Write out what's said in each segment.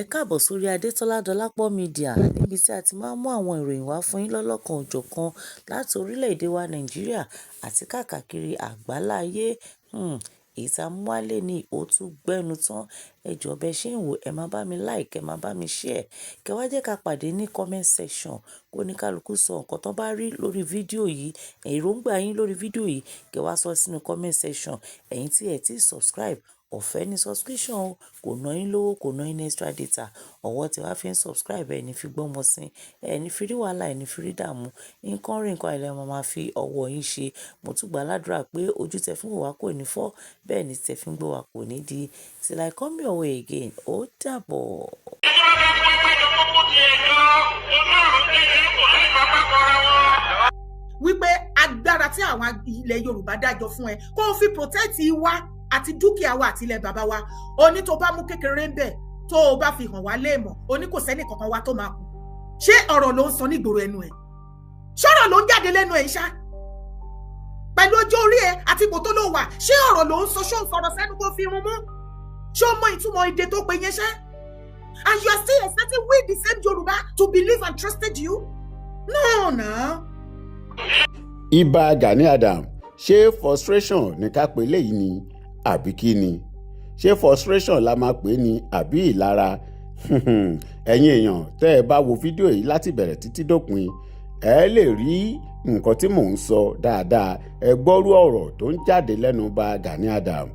Ẹ káàbọ̀ sórí Adétọ́lá Dọlápọ̀ Media níbi tí a ti máa ń mú àwọn ìròyìn wá fún yín lọ́lọ́kan òjọ̀kan láti orílẹ̀-èdè wa Nàìjíríà àti káàkiri àgbáláyé. Èyí tí a mú wá lénìí ó tún gbẹ́nu tán. Ẹ jọ̀ọ́ bẹ́ ṣé ń wò, ẹ máa bá mi like, ẹ máa bá mi share. Kẹ́ wá jẹ́ ká pàdé ní comment section kó ní kálukú sọ nǹkan tó bá rí lórí fídíò yìí. Èròǹgbà yín lórí fídíò yìí kẹ́ wá sọ sínú comment section. Ẹ̀yin tí ẹ ti subscribe, ọ̀fẹ́ ni subscription o, kò ná yín lówó, kò ná yín ní extra data. Ọwọ́ tí wàá fi ń subscribe ẹ ní fi gbọ́mọ sí, ẹ ní fi rí wàhálà, ẹ ní fi rí dààmú. Nǹkan rí nǹkan àìlẹ́ máa fi ọwọ́ yín ṣe. Mo tún gbà ládùrá pé ojú tẹ fi ń wò wá kò ní fọ́, bẹ́ẹ̀ ni tẹ fi ń gbọ́ wá kò ní di. Till I come your way again, ó dàbọ̀. Wípé agbára tí àwọn ilẹ̀ Yorùbá dájọ́ fún ẹ kó fi protect wa àti dúkìá wa àti ilẹ̀ bàbá wa. Oní tó bá mú kékeré ń bẹ̀ tó o bá fi hàn wá léèmọ̀, oní kò sẹ́ni kankan wa tó máa kú. Ṣé ọ̀rọ̀ ló ń sọ nígboro ẹnu ẹ̀? Ṣọ́rọ̀ ló ń jáde lẹ́nu ẹ̀ ṣá? Pẹ̀lú ọjọ́ orí ẹ àti ipò tó ló wà, ṣé ọ̀rọ̀ ló ń sọ, ṣó ń sọ̀rọ̀ sẹ́nu kó fi run mú? Ṣé o mọ ìtumọ̀ èdè tó pe yẹn ṣá? And you are still expecting we the same Yoruba to believe and trusted you? No, no. Ìbà Gani Adams, ṣé frustration ní ká pè léyìí ni àbí kí ni? Ṣé frustration la máa pè ní àbí ìlara? Ẹ̀yin èèyàn tẹ́ ẹ bá wo fídíò yìí láti bẹ̀rẹ̀ títí dópin, ẹ lè rí nǹkan tí mò ń sọ dáadáa. Ẹ gbọ́rú ọ̀rọ̀ tó ń jáde lẹ́nu Ìbà Gani Adams.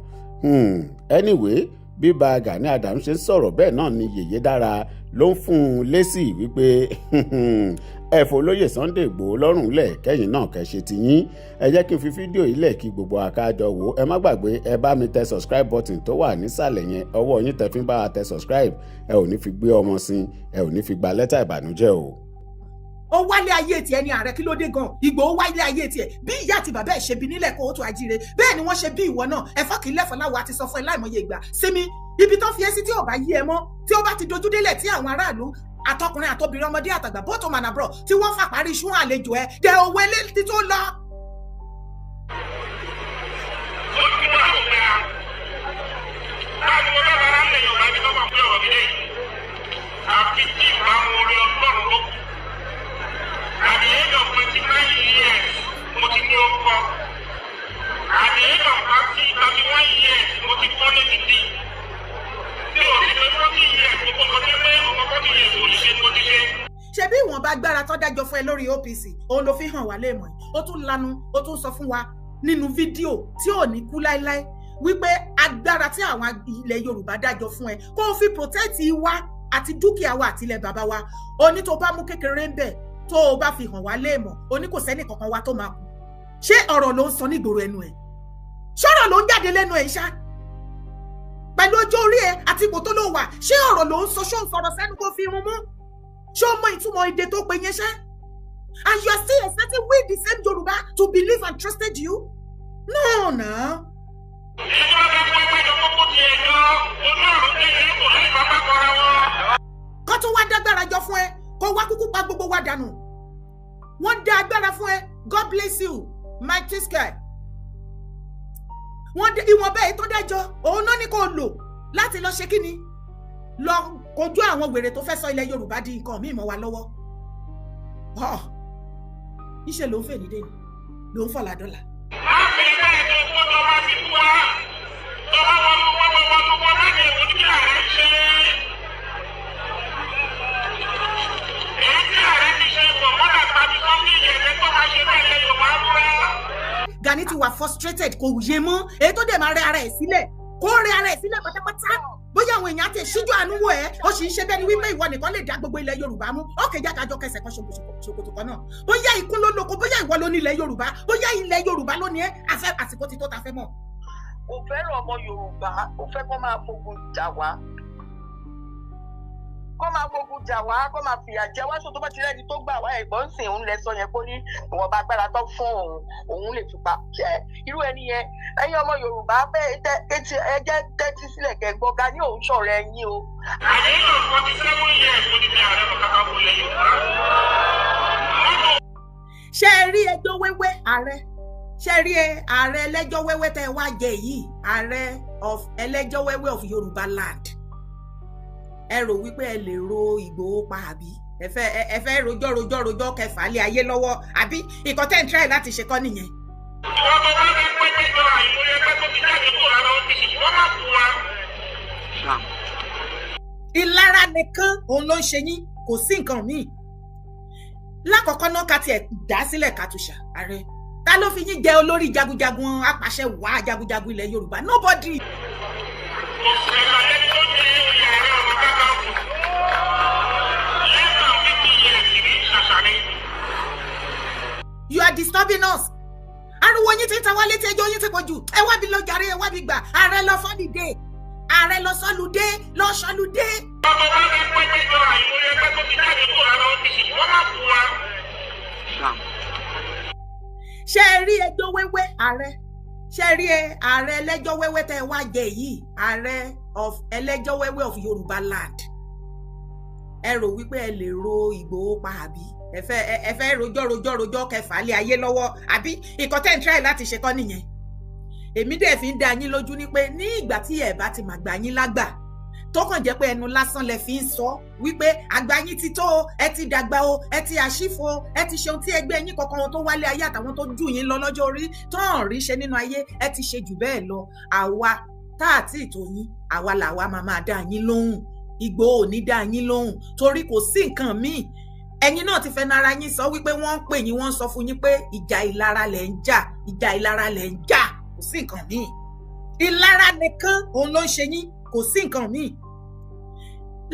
Anyway, bí Ìbà Gani Adams ṣe ń sọ̀rọ̀ bẹ́ẹ̀ náà ni Yèyé Dára ló ń fún un lésì wípé ẹ f'olóyè Sunday Igboho lọ́rùn lẹ̀ kẹ́yìn náà kẹ́ ṣe tiyín. Ẹ jẹ́ kí n fi fídíò yìí lẹ̀ kí gbogbo àkájọ wò. Ẹ má gbàgbé ẹ bá mi tẹ subscribe button tó wà nísàlẹ̀ yẹn, ọwọ́ yín tẹ fi ń bá wa tẹ subscribe. Ẹ ò ní fi gbé ọmọ sin, ẹ ò ní fi gba lẹ́tà ìbànújẹ́ o. Ó wálé ayé tiẹ̀ ní ààrẹ, kí ló dé gan? Ìgbòho wálé ayé tiẹ̀ bí ìyá àti bàbá ẹ̀ ṣe bí nílẹ̀ kó tó ajíire, bẹ́ẹ̀ ni wọ́n ṣe bí ìwọ náà. Ẹ̀fọ́ kì í lẹ́fọ̀ láwọ̀ àti sọ fún ẹ láìmọye ìgbà. Sinmi ibi tán fi ẹ́ sí tí ò bá yí ẹ mọ́, tí ó bá ti dojú délẹ̀ tí àwọn aráàlú àtọkùnrin àtobìnrin ọmọdé àtàgbà bọ́tò mànàbọ̀ tí wọ́n fàparí iṣu àlejò ẹ dẹ owó eléyìí tó lọ. Ṣebí ìwọ̀nba agbára tó dájọ́ fún ẹ lórí OPC òun ló fi hàn wá léèmọ̀ yìí. Ó tún lanu, ó tún sọ fún wa nínú fídíò tí ò ní kú láéláé wípé agbára tí àwọn ilẹ̀ Yorùbá dájọ́ fún ẹ kó fi protect wa àti dúkìá wa àti ilẹ̀ bàbá wa. Oní tó bá mú kékeré ń bẹ̀ tó o bá fi hàn wá léèmọ̀, oní kò sẹ́ni kankan wa tó máa kú. Ṣé ọ̀rọ̀ ló ń sọ nígboro ẹnu ẹ̀? Ṣọ́rọ̀ ló ń jáde lẹ́nu ẹ̀ ṣá? Pẹ̀lú ọjọ́ orí ẹ àti ipò tó ló wà, ṣé ọ̀rọ̀ ló ń sọ, ṣó ń sọ̀rọ̀ sẹ́nu kó fi run mú? Ṣé o mọ ìtumọ̀ èdè tó pe yẹn ṣá? And you are still expecting we the same Yoruba to believe and trusted you? No, no. Kó tún wá dágbára jọ fún ẹ, kó wá kúkú pa gbogbo wa dànù. Wọ́n dá agbára fún ẹ, God bless you, Mike Sky. Wọ́n dé ìwọ̀n bẹ́ẹ̀ tó dájọ́, òun náà ní kó lò láti lọ ṣe kíni? Lọ kojú àwọn wèrè tó fẹ́ sọ ilẹ̀ Yorùbá di nǹkan míì mọ́ wa lọ́wọ́. Iṣẹ́ ló ń fẹ́ nídé ni, ló ń fọ̀lá dọ́là. Gani ti wà frustrated, kò yé mọ́, èyí tó dẹ̀ máa rẹ ara ẹ̀ sílẹ̀, kó rẹ ara ẹ̀ sílẹ̀ pátápátá. Bóyá àwọn èèyàn àti ìṣíjú àánú wò ẹ́, ó sì ń ṣe bẹ́ẹ̀ ni wípé ìwọ nìkan lè dá gbogbo ilẹ̀ Yorùbá mú. Ókè jẹ́ kájọ kẹsẹ̀ kan ṣòkòtò kan náà. Bóyá ikún ló lóko, bóyá ìwọ ló ní ilẹ̀ Yorùbá, bóyá ilẹ̀ Yorùbá ló ní ẹ́, àfẹ́ àsìkò ti tó ta fẹ́ mọ̀. Kò fẹ́ràn ọmọ Yorùbá, ó fẹ́ kó máa fogun jà wá. Kó máa fogun jà wá, kó máa fìyà jẹ wá, sọ tó bá ti rẹ́ni tó gbà wá ẹ̀gbọ́n sìn òun lẹ sọ yẹn kó ní ìwọ̀nba agbára tó fún òun lè fi pa. Ṣé irú ẹni yẹn ẹ̀yin ọmọ Yorùbá bẹ́ẹ̀ ẹ jẹ́ tẹ́tí sílẹ̀ kẹ́gbọ́n Gani òun ṣọ̀rọ̀ ẹ̀yin o. Àdéhùn 47 years mo ti fi ààrẹ kọ́kọ́ wọ ilẹ̀ Yorùbá. Ṣé ẹ rí ẹjọ́ wẹ́wẹ́ ààrẹ? Ṣé ẹ rí ààrẹ ẹlẹ́jọ́ wẹ́wẹ́ tẹ́ wá jẹ yìí? Ààrẹ of ẹlẹ́jọ́ wẹ́wẹ́ of Yorùbá land. ẹ rò wípé ẹ lè ro Ìgbòho pa àbí ẹ fẹ́ rojọ́ kẹfà lé ayé lọ́wọ́ àbí nǹkan tẹ́ ń try láti ṣe kọ́ nìyẹn. ìwọ tó bá ní pẹ́ẹ́jọ́ àìmọye ẹgbẹ́ tó ti jáde kúrò lára ọ́fíìsì wọ́n máa fún wa. ìlara nìkan òun ló ń ṣe yín, kò sí nǹkan míì. lákọ̀ọ́kọ́ náà ká tiẹ̀ dá sílẹ̀ Katusha ààrẹ, ta ló fi yín jẹ olórí jagunjagun apàṣẹ wàá jagunjagun ilẹ̀ Yorùbá? Nobody. You are disturbing us. Ariwo yín ti ta wá létí, ẹjọ́ yín ti pọ̀ jù. Ẹ wá bí lọ jàre, ẹ wá bí gbà. Ààrẹ lọ fọ́lìdé. Ààrẹ lọ sọ́lùdé, lọ sọ́lùdé. ọmọ bá ní pẹ́ẹ́jọ́ àìmọye ẹgbẹ́ tó ti jáde kúrò lára ọ́fíìsì wọ́n máa fún wa. Ṣé ẹ rí ẹjọ́ wẹ́wẹ́ ààrẹ? Ṣé ẹ rí ààrẹ ẹlẹ́jọ́ wẹ́wẹ́ tẹ́ ẹ wá jẹ yìí? Ààrẹ of ẹlẹ́jọ́ wẹ́wẹ́ of Yorùbá land. Ẹ rò wípé ẹ lè ro Ìgbòho pa àbí ẹ fẹ́ rojọ́ kẹfà lé ayé lọ́wọ́ àbí nǹkan tẹ́ ń try láti ṣe kọ́ nìyẹn. Èmi dẹ̀ fi ń dá yín lójú ní pé ní ìgbà tí ẹ bá ti máa gbà yín lágbà tó kàn jẹ́ pé ẹnu lásán lẹ fi ń sọ wípé àgbà yín ti tó o, ẹ ti dàgbà o, ẹ ti àṣìfo o, ẹ ti ṣe ohun tí ẹgbẹ́ yín kankan tó wálé ayé àtàwọn tó jù yín lọ lọ́jọ́ orí tó hàn rí ṣe nínú ayé, ẹ ti ṣe jù bẹ́ẹ̀ lọ. Àwa tá àti ìtò yín, àwa làwa máa dá yín lóhùn. Ìgbòho ò ní dá yín lóhùn torí kò sí nǹkan míì. Ẹ̀yin náà ti fẹnu ara yín sọ wípé wọ́n ń pè yín, wọ́n ń sọ fún yín pé ìjà ìlara lẹ̀ ń jà, ìjà ìlara lẹ̀ ń jà, kò sí nǹkan míì. Ìlara nìkan òun ló ń ṣe yín, kò sí nǹkan míì.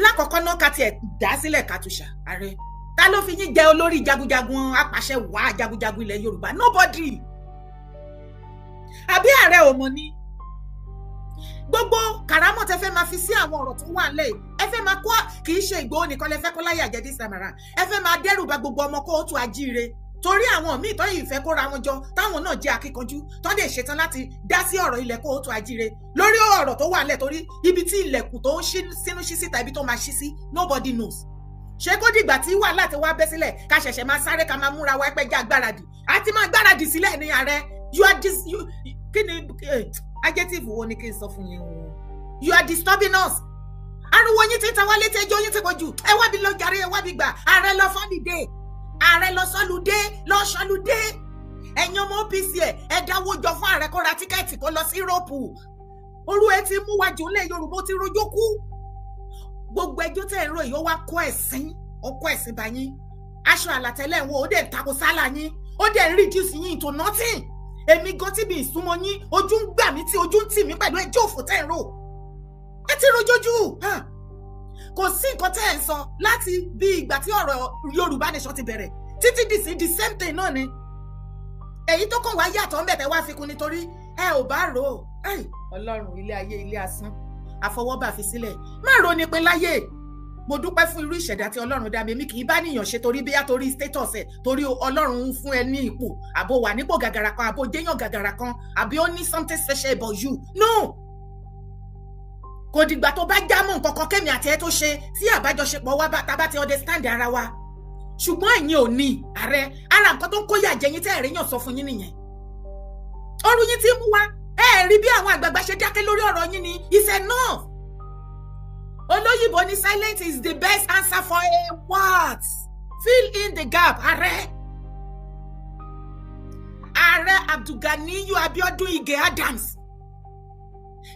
Lákọ̀ọ́kọ́ náà ká tiẹ̀ dá sílẹ̀ Katusha ààrẹ, ta ló fi yín jẹ olórí jagunjagun apàṣẹ wàá jagunjagun ilẹ̀ Yorùbá? Nobody. Àbí ààrẹ ò mọ̀ ni? Gbogbo kàrámọ̀ tẹ fẹ́ máa fi sí àwọn ọ̀rọ̀ tó wà nílẹ̀, ẹ fẹ́ máa kó, kì í ṣe Ìgbòho nìkan lẹ fẹ́ kó láyà jẹ this time around. Ẹ fẹ́ máa dẹ́rù bà gbogbo ọmọ kóòtù ajíire torí àwọn míì tó yìí fẹ́ kóra wọn jọ táwọn náà jẹ́ akíkanjú tó dẹ̀ ṣetán láti dá sí ọ̀rọ̀ ilẹ̀ kóòtù ajíire lórí ọ̀rọ̀ tó wà nílẹ̀ torí ibi tí ilẹ̀kùn tó ń sínú ṣí síta ibi tó máa ṣí sí nobody knows. Ṣé kó dìgbà tí wàhálà ti wá bẹ́ sílẹ̀ ká ṣẹ̀ṣẹ̀ máa sáré ká máa múra wá pẹ́ já gbáradì àti máa gbáradì sílẹ̀ ní ààrẹ? Kí ni adjective wo ni kí n sọ fún yín o? You are disturbing us. Ariwo yín ti ta wá létí, ẹjọ́ yín ti pọ̀ jù. Ẹ wá bí lọ jàre, ẹ wá bí gbà. Ààrẹ lọ fọ́lìdé. Ààrẹ lọ sọ́lùdé, lọ sọ́lùdé. Ẹ̀yin ọmọ OPC ẹ dáwó jọ fún ààrẹ kó ra tíkẹ́ẹ̀tì kó lọ sí Europe. Orú ẹ ti mú wájú ńlẹ̀ Yorùbá ti rojọ́ kú. Gbogbo ẹjọ́ tẹ̀ ń rò yìí ó wá kó ẹ̀sìn bá yín. Aṣọ àlàtẹ́lẹ̀ wo ó dẹ̀ tako sálà yín. Ó dẹ̀ ń reduce yín into nothing. Èmi gan tí mi ìsúnmọ́ yín, ojú ń gbà mí tí ojú ń tì mí pẹ̀lú ẹjọ́ òfò tẹ̀ ń rò. Ẹ ti rojójú. Kò sí nǹkan tẹ́ ẹ̀ ń sọ láti bí ìgbà tí ọ̀rọ̀ Yorùbá nation ti bẹ̀rẹ̀ títí dì sí the same thing náà ni. Èyí tó kàn wá yàtọ̀ ń bẹ̀tẹ̀ wá fi kún nítorí ẹ ò bá rò ó. Ọlọ́run ilé ayé ilé asán àfọwọ́bà fi sílẹ̀. Má ro ni pé láyé mo dúpẹ́ fún irú ìṣẹ̀dá tí Ọlọ́run dá mi kì í bá níyàn ṣe torí bíyá torí status ẹ̀ torí Ọlọ́run ń fún ẹ ní ipò àbò wà nípò gàgàrà kan àbò jẹ́yàn gàgàrà kan àbí ó ní something special about you. No. Kò dìgbà tó bá jámọ́ nǹkan kan kémi àti ẹ tó ṣe tí àbájọṣepọ̀ wa tá bá ti understand ara wa. Ṣùgbọ́n ẹ̀yin ò ní ààrẹ, ara nǹkan tó ń kóyà jẹ yín tẹ́ ẹ̀rí yàn sọ fún yín nìyẹn. Ọrú yín ti mú wa, ẹ rí bí àwọn àgbààgbà ṣe dákẹ́ lórí ọ̀rọ̀ yín ni, it's enough. Olóyìnbó ní silence is the best answer for a what? Fill in the gap, ààrẹ. Ààrẹ Abdulganiyu Abiodun Ige Adams.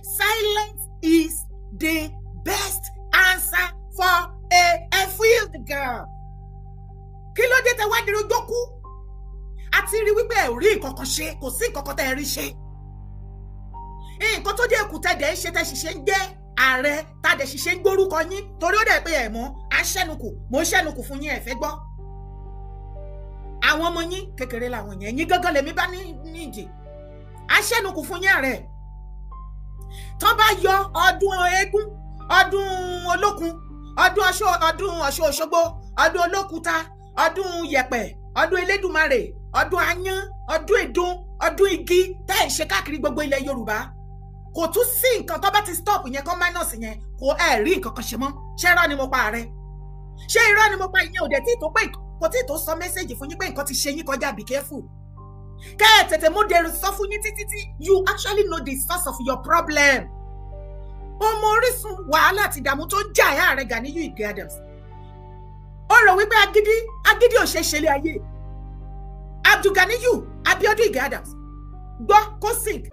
Silence is the best answer for a field girl. Kí ló dé tẹ wá dúró jókòó? Àti rí wípé ẹ ò rí nǹkan kan ṣe, kò sí nǹkan kan tẹ́ ẹ rí ṣe. Nǹkan tó dé èkúté dẹ̀ ń ṣe tẹ́ ṣiṣẹ́ ń jẹ́ ààrẹ tá dẹ̀ ṣiṣẹ́ ń gbórúkọ yín torí ó dẹ̀ pé ẹ̀ mọ́ aṣẹ́nukù mò ń ṣẹ́nukù fún yín ẹ̀ fẹ́ gbọ́. Àwọn ọmọ yín kékeré làwọn yẹn yín gángan lèmi bá nídìí. Aṣẹ́nukù fún yín ààrẹ. Tó bá yọ ọdún eégún, ọdún olókun, ọdún Ọ̀ṣun Òṣogbo, ọdún olókùúta, ọdún yẹ̀pẹ̀, ọdún elédùmarè, ọdún ayán, ọdún èdún, ọdún igi tẹ́ ẹ̀ ṣe káàkiri gbogbo ilẹ̀ Yorùbá. Kò tún sí nǹkan tó bá ti stop yẹn kọ́ minus yẹn kò ẹ̀ rí nǹkan kan ṣe mọ́. Ṣé irọ́ ni mo pa ààrẹ? Ṣé irọ́ ni mo pa ìyẹn òde tí tó pé kò tí tó sọ mẹ́sẹ̀gì fún yín pé nǹkan ti ṣe yín kọjá be careful. Kẹ́ ẹ̀ tètè mú dẹrù sọ fún yín títí you actually know the source of your problem. ọmọ orísun wàhálà àti ìdààmú tó ń jà Ààrẹ Ganiyu Ige Adams. Ó rò wípé agídí ò ṣe ṣẹlẹ̀ ayé. Abdulganiyu Abiodun Ige Adams gbọ́ kó sink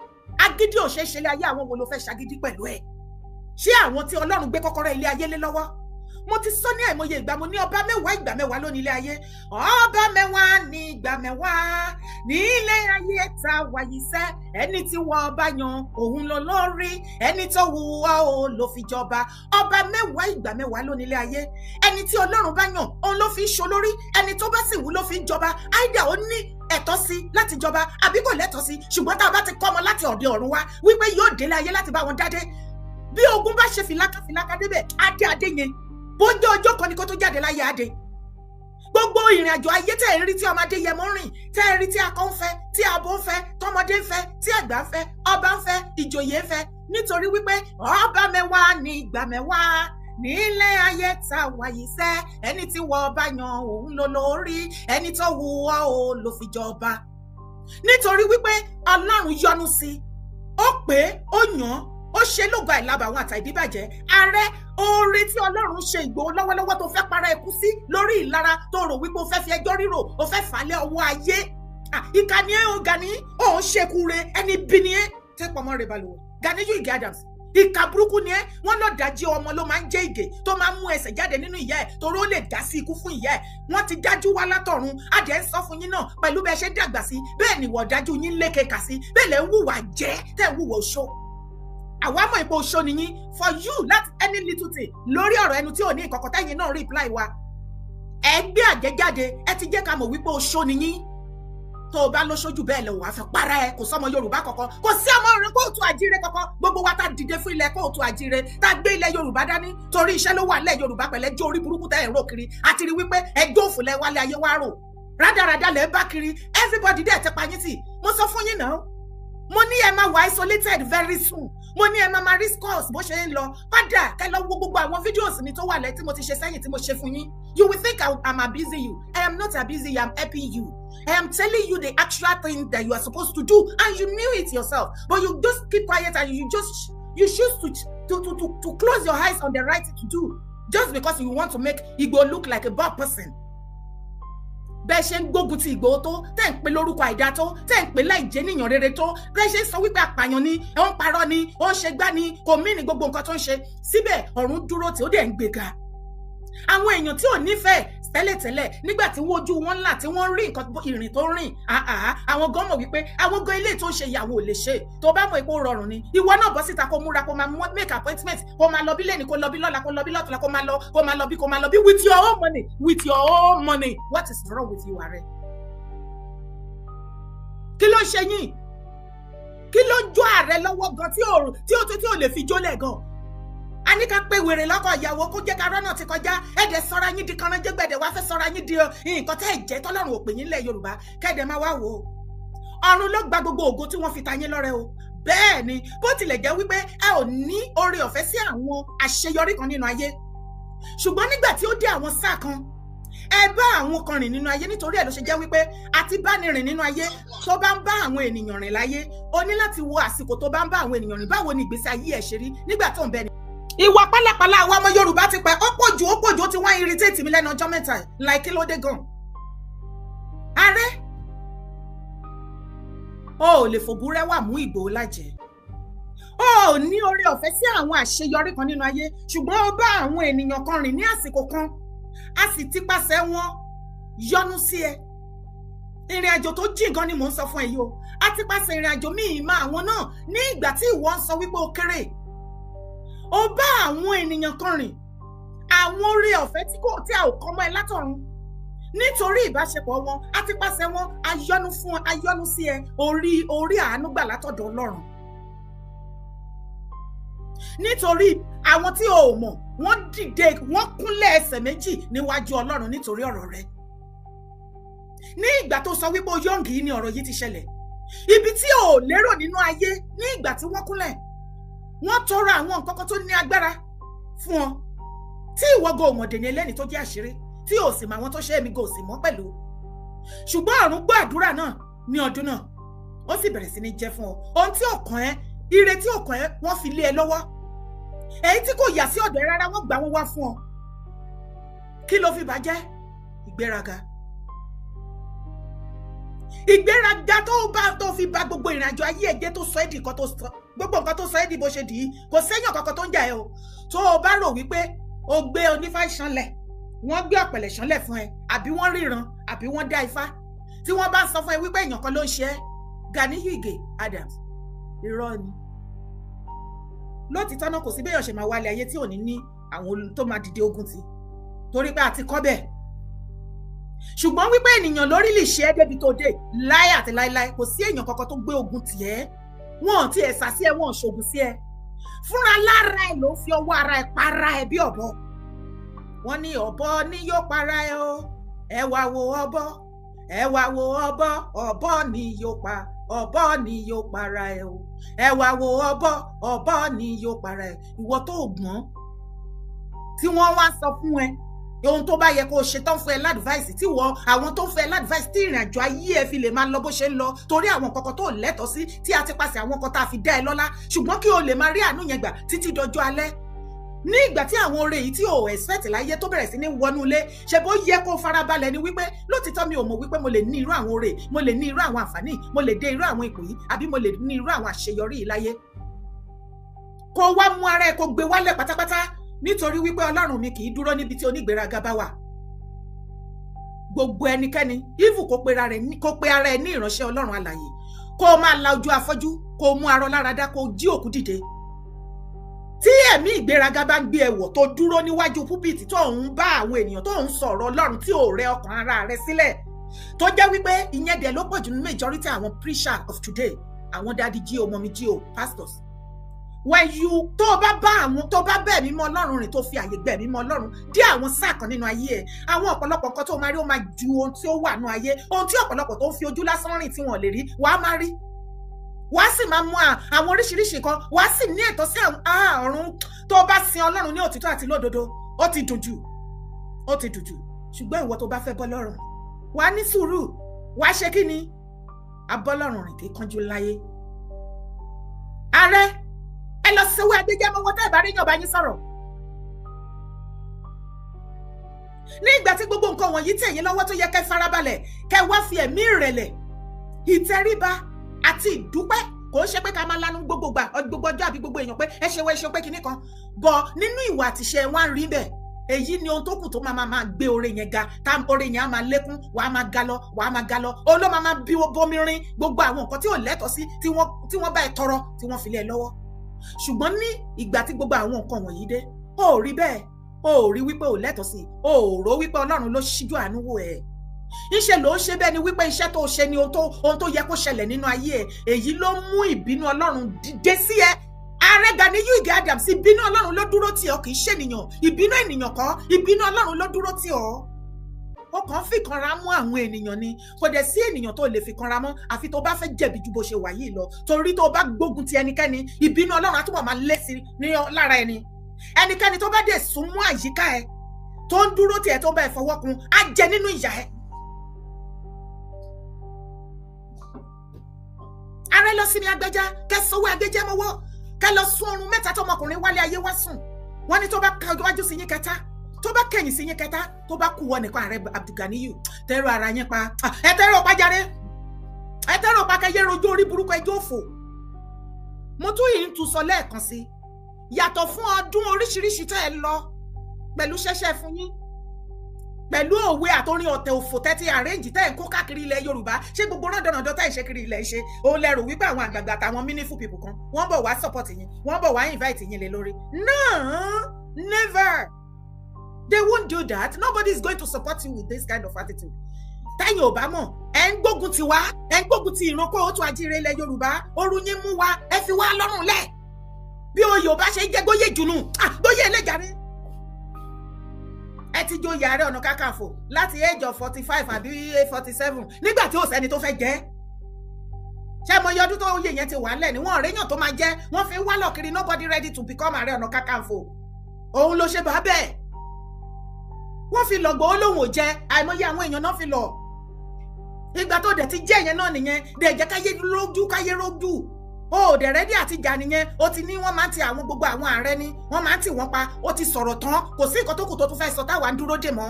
agídí ò ṣe ṣẹlẹ̀ ayé. Àwọn wo ló fẹ́ ṣagídí pẹ̀lú ẹ̀? Ṣé àwọn tí Ọlọ́run gbé kọ́kọ́rọ́ ilé ayé lé lọ́wọ́? Mo ti sọ ní àìmọye ìgbà, mo ní ọba mẹ́wàá ìgbà mẹ́wàá ló ní ilé ayé. Ọba mẹ́wàá ní ìgbà mẹ́wàá ní ilé ayé ta wàyí sẹ́. Ẹni tí wọ́n bá yan òun lọ lórí, ẹni tó wù ọ́ ò ló fi jọba. Ọba mẹ́wàá ìgbà mẹ́wàá ló ní ilé ayé. Ẹni tí Ọlọ́run bá yàn òun ló fi ń ṣolórí, ẹni tó bá sì wù ló fi ń jọba. Áìdá ó ní ẹ̀tọ́ sí láti jọba àbí kò lẹ́tọ̀ọ́ sí, ṣùgbọ́n tá a bá ti kọ́ ọmọ láti ọ̀dẹ ọ̀run wá wípé yóò délé ayé láti bá wọn dádé. Bí ogun bá ṣe fìlákà débẹ̀, adé yẹn bójú ọjọ́ kan ni kó tó jáde láyé adé. Gbogbo ìrìn àjò ayé tẹ́ ẹ̀ rí tí ọmọdé yẹ mọ́ rìn, tẹ́ ẹ̀ rí tí akọ ń fẹ́, tí abo ń fẹ́, tọmọdé ń fẹ́, tí àgbà ń fẹ́, ọba ń fẹ́, ìjòyè ń fẹ́, nítorí wípé ọba mẹ́wàá ní ìgbà mẹ́wàá nílé ayé ta wàyí sẹ́. Ẹni tí wọ́n bá yan òun ló lórí, ẹni tó wù ọ́ ò ló fi jọba. Nítorí wípé Ọlọ́run yọ́nú sí, ó pé ó yàn, ó ṣe lógo àìlábà àwọn àtàìdíbàjẹ́. Ààrẹ oore tí Ọlọ́run ṣe Ìgbòho lọ́wọ́lọ́wọ́ tó fẹ́ para ẹkú sí lórí ìlara tó rò wípé ó fẹ́ fi ẹjọ́ rírò, ó fẹ́ fàálẹ̀ ọwọ́ ayé. Ìkànnì ẹ̀ ò Gani ó ń ṣekú re ẹni bí ni ẹ́ tẹ́pọ̀ mọ́ rẹ̀ balùwẹ̀. Ganiyu Ige Adams ìka burúkú ni ẹ́. Wọ́n lọ dájí ọmọ ló máa ń jẹ́ ìgè tó máa ń mú ẹsẹ̀ jáde nínú ìyá ẹ̀ torí ó lè dá sí ikú fún ìyá ẹ̀. Wọ́n ti dájú wá látọ̀run. Adìẹ ń sọ fún yín náà pẹ̀lú bẹ́ẹ̀ ṣe dàgbà sí, bẹ́ẹ̀ ni ìwọ̀ dájú yín lékè kà sí, bẹ́ẹ̀ lẹ́ ń wùwà jẹ́ tẹ́ ń wùwà oṣó. Àwa mọ̀ ipò oṣó ni yín for you láti any little thing lórí ọ̀rọ̀ ẹnu tí ò ní ìkọ̀kọ̀ tẹ́yìn náà reply wa. Ẹ gbé àjẹjáde, ẹ ti jẹ́ ká mọ̀ wípé oṣó ni yín. Tó o bá lóṣojú bẹ́ẹ̀ lọ wàá fẹ́ para ẹ, kò sọ́mọ Yorùbá kankan, kò sí ọmọ orin kóòtù àjíire kankan. Gbogbo wa tá dìde fún ilẹ̀ kóòtù àjíire, tá gbé ilẹ̀ Yorùbá dání torí iṣẹ́ ló wà nílẹ̀ Yorùbá pẹ̀lẹ́ jó orí burúkú tẹ́ ẹ̀ rò kiri. Àti rí wípé ẹjọ́ òfò lẹ wálé ayé wá rò. Rádaràda lẹ bá kiri, everybody dẹ̀ tẹ́ pa yín tì. Mo sọ fún yín náà. Mo ní ẹ máa wà isolated very soon. Mo ní ẹ máa rí scores bó ṣe ń lọ. Padà kẹ́ lọ wo gbogbo àwọn videos mi tó wà lẹ́ tí mo ti ṣe sẹ́yìn tí mo ṣe fún yín. You will think I'm abusing you. I am not abusing you, I'm helping you. I am telling you the actual thing that you are supposed to do and you knew it yourself. But you just keep quiet and you choose to close your eyes on the right thing to do just because you want to make Igbo look like a bad person. Bẹ́ẹ̀ ṣe ń gbógun ti Ìgbòho tó, tẹ́ ń pè lórúkọ àìdá tó, tẹ́ ń pè láìjẹ́ níyàn rere tó, bẹ́ẹ̀ ṣe ń sọ wípé apààyàn ni, ó ń parọ́ ni, ó ń ṣe gbá ni, kò mí ní gbogbo nǹkan tó ń ṣe. Síbẹ̀ ọ̀run dúró tí ó dẹ̀ ń gbéga. Àwọn èèyàn tí ò nífẹ̀ẹ́ tẹ́lẹ̀tẹ́lẹ̀ nígbà tí wọ́n ojú wọn ńlá tí wọ́n rí nǹkan ìrìn tó rìn, àwọn gan mọ̀ wípé àwọn gan ilé tó ń ṣe ìyàwó ò lè ṣe. Tó bá mọ̀ ipò rọrùn ni, ìwọ náà bọ́ síta kó múra kó máa make appointment, kó máa lọ bí lẹ́ni, kó lọ bí lọ́la, kó lọ bí lọ́tùlá, kó máa lọ bí with your own money, with your own money. What is wrong with you, Ààrẹ? Kí ló ń ṣe yín? Kí ló ń jó Ààrẹ lọ́wọ́ gan tí ò lè fi jólẹ̀ gan? A ní ká pé wèrè lọ́kọ̀ ìyàwó kó jẹ́ ká rọ́nà ti kọjá, ẹ̀dẹ̀ sọ́ra yín di kanran jẹ́gbẹ̀dẹ̀ wá fẹ́ sọ́ra yín di nǹkan tẹ́ ẹ̀ jẹ́ tọ́lọ́run ò pè yín lẹ̀ Yorùbá kẹ́ẹ̀dẹ̀ máa wá wò ó. Ọ̀run ló gba gbogbo ògo tí wọ́n fi ta yín lọ́rẹ o. Bẹ́ẹ̀ ni bó tilẹ̀ jẹ́ wípé ẹ ò ní oore ọ̀fẹ́ sí àwọn àṣeyọrí kan nínú ayé. Ṣùgbọ́n nígbà tí ó dé àwọn sáà kan, ẹ bá àwọn kan rìn nínú ayé nítorí ẹ̀ ló ṣe jẹ́ wípé àti bá ní rìn nínú ayé tó bá ń bá àwọn ènìyàn rìn láyé, o ní láti wo àsìkò tó bá ń bá àwọn ènìyàn rìn, báwo ni ìgbésí ayé ẹ̀ ṣe rí nígbà tó ń bẹ ni. Ìwà pálapàla àwọn ọmọ Yorùbá ti pẹ́, ó pọ̀jù ó ti wá irritate mi lẹ́nu ọjọ́ mẹ́ta láì kí ló dé gan. Ààrẹ o ò lè fòbúrẹ́ wà mú Ìgbòho lájẹ. O ò ní oore ọ̀fẹ́ sí àwọn àṣeyọrí kan nínú ayé, ṣùgbọ́n ó bá àwọn ènìyàn kan rìn ní àsìkò kan, a sì ti pàṣẹ wọn yọ́nú sí ẹ. Ìrìn àjò tó jìn gan ni mò ń sọ fún ẹ yìí o. A ti pàṣẹ ìrìn àjò míì máa àwọn náà ní ìgbà tí ìwọ ń sọ wípé ó kéré. Ó bá àwọn ènìyàn kan rìn, àwọn oore ọ̀fẹ́ tí a ò kọ́ mọ́ ẹ látọ̀run. Nítorí ìbáṣepọ̀ wọn, a ti pàṣẹ wọn, ayọ́nú sí ẹ, orí àánú gbà látọ̀dọ̀ Ọlọ́run. Nítorí àwọn tí o mọ̀, wọ́n dìde, wọ́n kúnlẹ̀ ẹsẹ̀ méjì níwájú Ọlọ́run nítorí ọ̀rọ̀ rẹ. Ní ìgbà tó sọ wípé yọ̀ǹgì yìí ni ọ̀rọ̀ yìí ti ṣẹlẹ̀. Ibi tí o lérò nínú ayé ní ìgbà tí wọ́n kúnlẹ̀, wọ́n tọrọ àwọn nǹkan kan tó ní agbára fún ọ. Tí ìwọ go mọ̀dé ní ẹlẹ́ni tó jẹ́ àṣírí, tí o sì mọ àwọn tó ṣe èmi go sì mọ́ pẹ̀lú. Ṣùgbọ́n ọ̀run gbọ́ àdúrà náà ní ọdún náà, ó sì bẹ̀rẹ̀ sí ní jẹ́ fún ọ. Ohun tí ọkàn ẹ, ire tí ọkàn ẹ, wọ́n fi lé ẹ lọ́wọ́. èyí tí kò yà sí ọ̀dọ̀ ẹ rárá wọ́n gbà wọ́n wá fún ọ. Kí ló fi bàjẹ́? Ìgbéraga. Ìgbéraga tó fi bà gbogbo ìrìnàjò ayé ẹ̀jẹ̀ tó sọ ẹ́ di nǹkan tó sọ gbogbo nǹkan tó sọ ẹ́ di bó ṣe dì í kò séyàn kankan tó ń jà ẹ́ o. Tó o bá rò wípé o gbé onífá ìṣánlẹ̀ wọ́n gbé ọ̀pẹ̀lẹ̀ ṣánlẹ̀ fún ẹ àbí wọ́n ríran àbí wọ́n dá ifá tí wọ́n bá sọ fún ẹ wípé èèyàn kan ló ń ṣe ẹ́, Ganiyu Ige Adams, irọ́ ni. Lótìtọ́ náà kò sí béèyàn ṣe máa wálé ayé tí ò ní ní àwọn tó máa dìde ogun tì torí pé a ti kọ́ bẹ́ẹ̀. Ṣùgbọ́n wípé ènìyàn lórí lè ṣe ẹ́ débi tó dé láyé àti láíláí kò sí èèyàn kankan tó gbé ogun tì ẹ́, wọn ò tiẹ̀ sá sí ẹ, wọn ò ṣògùn sí ẹ. Fúnra lára ẹ ló fi ọwọ́ ara ẹ para ẹ bí ọ̀bọ. Wọ́n ní ọ̀bọ ni yóò para ẹ o, ẹ wá wo ọ̀bọ, ẹ wá wo ọ̀bọ, ọ̀bọ ni yóò pa, ọ̀bọ ni yóò para ẹ o, ẹ wá wo ọ̀bọ, ọ̀bọ ni yóò para ẹ. Ìwọ tó gbọ́n tí wọ́n wá sọ fún ẹ ohun tó bá yẹ kó ṣe tán fún ẹ ládùváìsì tí wọ́n àwọn tó ń fẹ́ ládùváìsì tí ìrìn àjò ayé ẹ fi lè máa lọ bó ṣe ń lọ torí àwọn kankan tó lẹ́tọ̀ọ́ sí tí a ti pàṣẹ àwọn kan tá a fi dá ẹ lọ́lá ṣùgbọ́n kí o lè máa rí àánú yẹn gbà títí dọjọ́ alẹ́. Ní ìgbà tí àwọn oore yìí tí o expect láyé tó bẹ̀rẹ̀ sí ní wọnú ilé ṣe bó yẹ kó farabalẹ̀ ni wípé lótìtọ́ mi ò mọ̀ wípé mo lè ní irú àwọn oore, mo lè ní irú àwọn àǹfààní, mo lè dé irú àwọn ipò yìí àbí mo lè ní irú àwọn àṣeyọrí yìí láyé. Kó wá mú ara ẹ kó gbé wálẹ̀ pátápátá nítorí wípé Ọlọ́run mi kì í dúró níbi tí onígbéraga bá wà. Gbogbo ẹnikẹ́ni even kó pe ara ẹ ní ìránṣẹ́ Ọlọ́run alààyè kó máa la ojú afọ́jú kó mú arọ lára dá kó jí òkú dìde. Tí ẹ̀mí ìgbéraga bá ń gbé ẹwọ̀ tó dúró níwájú púpìtì tó ń bá àwọn ènìyàn tó ń sọ̀rọ̀ Ọlọ́run tí ò rẹ ọkàn ara rẹ sílẹ̀ tó jẹ́ wípé ìyẹn dẹ̀ ló pọ̀ jù ní majority àwọn preacher of today, àwọn daddy G.O. mommy G.O. pastors. When you tó bá bẹ́ẹ̀ mímọ́ Ọlọ́run rìn tó fi àyè gbẹ̀ mímọ́ Ọlọ́run dí àwọn sáà kan nínú ayé ẹ̀, àwọn ọ̀pọ̀lọpọ̀ nǹkan tó máa rí ó máa ju ohun tí ó wà nínú ayé, ohun tí ọ̀pọ̀lọpọ̀ tó ń fi ojú lásán rìn tí wọ́n lè rí wàá máa rí. Wàá sì máa mú àwọn oríṣiríṣi kan, wàá sì ní ẹ̀tọ́ sí ọ̀run tó bá sin Ọlọ́run ní òtítọ́ àti lódodo. Ó ti dùn jù, ó ti dùn jù. Ṣùgbọ́n ìwọ tó bá fẹ́ bọ́ lọ́rùn wàá ní sùúrù, wàá ṣe kí ni? Abọ́lọ́run rìn kì í kánjú láyé. Ààrẹ ẹ lọ sí owó Adéjẹmọ́wọ́ tẹ́ ẹ bá rí yàn bá yín sọ̀rọ̀. Ní ìgbà tí gbogbo nǹkan wọ̀nyí tẹ̀ yín lọ́wọ́ tó yẹ kẹ́ farabalẹ̀ kẹ́ wá fi ẹ̀mí ìrẹ̀lẹ̀, ìtẹríba àti ìdúpẹ́ kò ṣe pé ká máa lanu gbogbo ọjọ́ àbí gbogbo èèyàn pé ẹ ṣe wọ ẹ ṣe pé kinní kan bọ̀ nínú ìwà àtìṣe wọn rí bẹ́ẹ̀. Èyí ni ohun tó kù tó máa gbé oore yẹn ga, tá oore yẹn á máa lékún, wàá máa ga lọ, wàá máa ga lọ, òun ló máa bí bomi rin gbogbo àwọn nǹkan tí ò lẹ́tọ̀ọ́ sí tí wọ́n bá ẹ tọrọ tí wọ́n fi lé ẹ lọ́wọ́. Ṣùgbọ́n ní ìgbà tí gbogbo àwọn nǹkan wọ̀nyí dé ó rí bẹ́ẹ̀, ó rí wípé ò lẹ́tọ̀ọ́ sí, ó rò wípé Ọlọ́run ló ṣíjú àánú wò ẹ́. Iṣẹ́ ló ṣe bẹ́ẹ̀ ni wípé iṣẹ́ tó ṣe ni ohun tó yẹ kó ṣẹlẹ̀ nínú ayé ẹ̀, èyí ló mú ìbínú Ọlọ́run dé sí ẹ. Ààrẹ Ganiyu Ige Adams, ìbínú Ọlọ́run ló dúró tì ọ́, kì í ṣènìyàn, ìbínú ènìyàn kọ́, ìbínú Ọlọ́run ló dúró tì ọ́. Ó kàn fi kanra mú àwọn ènìyàn ni, kò dẹ̀ sí ènìyàn tó lè fi kanra mọ́ àfi tó bá fẹ́ jẹ̀bi ju bó ṣe wà yìí lọ, torí tó bá gbógun ti ẹnikẹ́ni ìbínú Ọlọ́run á túbọ̀ máa lé sí ní lára ẹni. Ẹnikẹ́ni tó bá dẹ̀ sún mọ́ àyíká ẹ tó ń dúró tì ẹ tó bá ẹ fọwọ́ kun á jẹ nínú ìyà ẹ. Ààrẹ lọ sí ní Agbẹ́já kẹsànwó Adéjẹmọ́wọ́ kẹ lọ sún oorun mẹ́ta tọmọkùnrin wálé ayé wá sùn. Wọ́n ní tó bá kájú sí yín kẹta tó bá kẹ̀yìn sí yín kẹta tó bá kú wọ nìkan Ààrẹ Abdulganiyu tẹ́rọ ara yín pa ẹ tẹ́rọ pa jàre, ẹ tẹ́rọ pa kẹyẹ rojú orí burúkú ẹjọ́ òfò. Mo tún yìí ń tún sọ lẹ́ẹ̀kan sí yàtọ̀ fún ọdún oríṣiríṣi tẹ́ ẹ lọ pẹ̀lú ṣẹ́ṣẹ́ fún yín pẹ̀lú òwe àtòrin ọ̀tẹ̀ òfò tẹ́tí àrẹ́ǹjì tẹ́ ẹ̀ ń kó káàkiri ilẹ̀ Yorùbá ṣé gbogbo rọ́dọ̀nàdọ́ tẹ́ ẹ̀ ṣe kiri ilẹ̀ ṣe òun lẹ́rù wípé àwọn àgbààgbà àtàwọn meaningful people kan wọ́n bọ̀ wá support yín wọ́n bọ̀ wá invite yín lé lórí. No, never. They won't do that. Nobody is going to support you with this kind of attitude. Tẹ́yìn ò bá mọ̀ ẹ̀ ń gbógun ti wá ẹ̀ ń gbógun ti ìran kó o tún ajíire ilẹ̀ Yorùbá oru yín mú wa ẹ fi wá lọ́rùn lẹ̀ bí oyè ò bá ṣe jẹ́ gbóyè jùnú gbóyè ẹlẹ́jàre. Ẹ ti joyè Ààrẹ Ọ̀nà Kakanfò láti age of 45 àbí 47 nígbà tí ò sẹ́ni tó fẹ́ jẹ́. Ṣé mo yọdún tó oyè yẹn ti wà lẹ̀ ni wọ́n réyàn tó máa jẹ́ wọ́n fi ń wá lọ́kiri nobody ready to become Ààrẹ Ọ̀nà Kakanfò. Òun ló ṣe bá bẹ́ẹ̀. Wọ́n fi lọ̀gbọ̀ ó lóun ò jẹ́ àìmọye àwọn èèyàn náà fi lọ. Ìgbà tó dẹ̀ ti jẹ́ yẹn náà nìyẹn dẹ̀ jẹ́ káyé rójú. ó dẹ̀ rẹ́dí àti jà nìyẹn, ó ti ní wọ́n máa ń ti àwọn gbogbo àwọn ààrẹ ni wọ́n máa ń tì wọ́n pa, ó ti sọ̀rọ̀ tán, kò sí nǹkan tó kù tó tún fẹ́ sọ táwa ń dúró dè mọ́.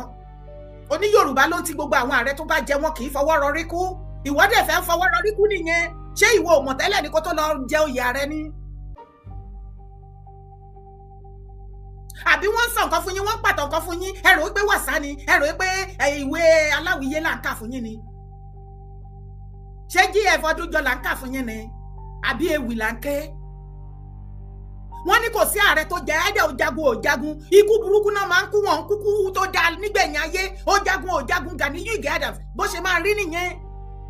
Oní Yorùbá ló ń ti gbogbo àwọn ààrẹ tó bá jẹ wọn kì í fọwọ́ rọrí kú, ìwọ dẹ̀ fẹ́ fọwọ́ rọrí kú nìyẹn. Ṣé ìwọ ò mọ̀ tẹ́lẹ̀ ni kó tó lọ jẹ oyè ààrẹ ni? Àbí wọ́n sọ nǹkan fún yín, wọ́n pàtó nǹkan fún yín, ẹ rò pé wàsá ni, ẹ rò pé ìwé aláwìyé là ń kà fún yín ni? Ṣé GF Ọdúnjọ là ń kà fún yín ni? Àbí ewì là ń ké? Wọ́n ní kò sí ààrẹ tó jẹ ẹ̀dẹ̀ òjagun, ikú burúkú náà máa ń kú wọn kúkú tó dáa nígbẹ̀yìn ayé, òjagun Gani Adams bó ṣe máa rí nìyẹn.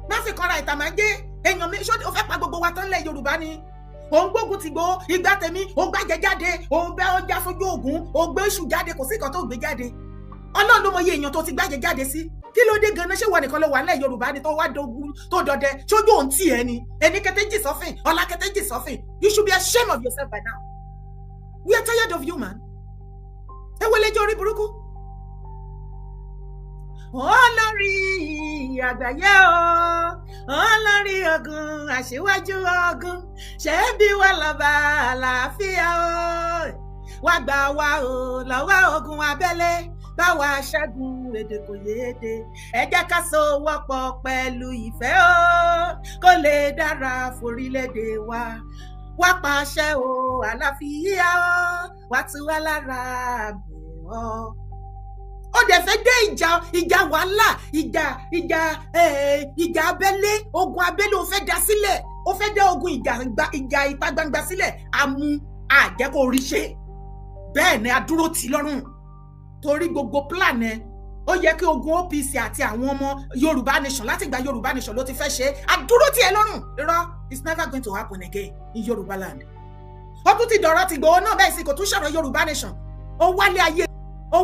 Má fi kanra ìtàmájé, èèyàn mi ṣó fẹ́ pa gbogbo wa tán lẹ̀ Yorùbá ni. Òun gbógun ti gbó ìgbà tèmi, òun gbàjẹ jáde, òun bẹ́ ọjà sójú ògún, òun gbé iṣu jáde, kò sí nǹkan tó gbé jáde. Ọlọ́run ló mọ iye èèyàn tó ti gbàjẹ jáde sí. Kí ló dé ganan? Ṣé wọ́n nìkan ló wà nílẹ̀ Yorùbá ni tó wá dogun tó dọdẹ? Ṣojú òun tì ẹ́ ni? Ẹni kẹtẹ́jì sọ́fìn, ọlá kẹtẹ́jì sọ́fìn. You should be ashamed of yourself by now. We are tired of you, man. Ẹ wọlé jọ orí burúkú. Olórí àgbáyé o, olórí ogun, aṣíwájú ogun, ṣé bí wà lọ́ba àlàáfíà o, wá gbà wá o lọ́wọ́ ogun abẹ́lé, bá wa ṣẹ́gun èdè kò yéde, ẹ jẹ́ ká sowọ́pọ̀ pẹ̀lú ìfẹ́ o, kó lè dára forílẹ̀-èdè wa. Wá pàṣẹ o àlàáfíà o, wá tú wá lára àbẹ̀ ọ́. Ó dẹ̀ fẹ́ dé ìjà wàhálà, ìjà abẹ́lé, ogun abẹ́lé ó fẹ́ dá sílẹ̀, ó fẹ́ dá ogun ìjà ìta gbangba sílẹ̀, àmú àjẹ́kọ̀ orí ṣe. Bẹ́ẹ̀ ni adúró tì lọ́rùn torí gbogbo plan ẹ. Ó yẹ kí ogun OPC àti àwọn ọmọ Yorùbá Nation láti gba Yorùbá Nation ló ti fẹ́ ṣe, adúró tì ẹ lọ́rùn. Irọ́, it's never going to happen again in Yorùbá land. Ó tún ti dọ̀rọ̀ ti Ìgbòho náà bẹ́ẹ̀ sì kò tún ṣọ̀rọ̀ Yorùbá Nation. Ó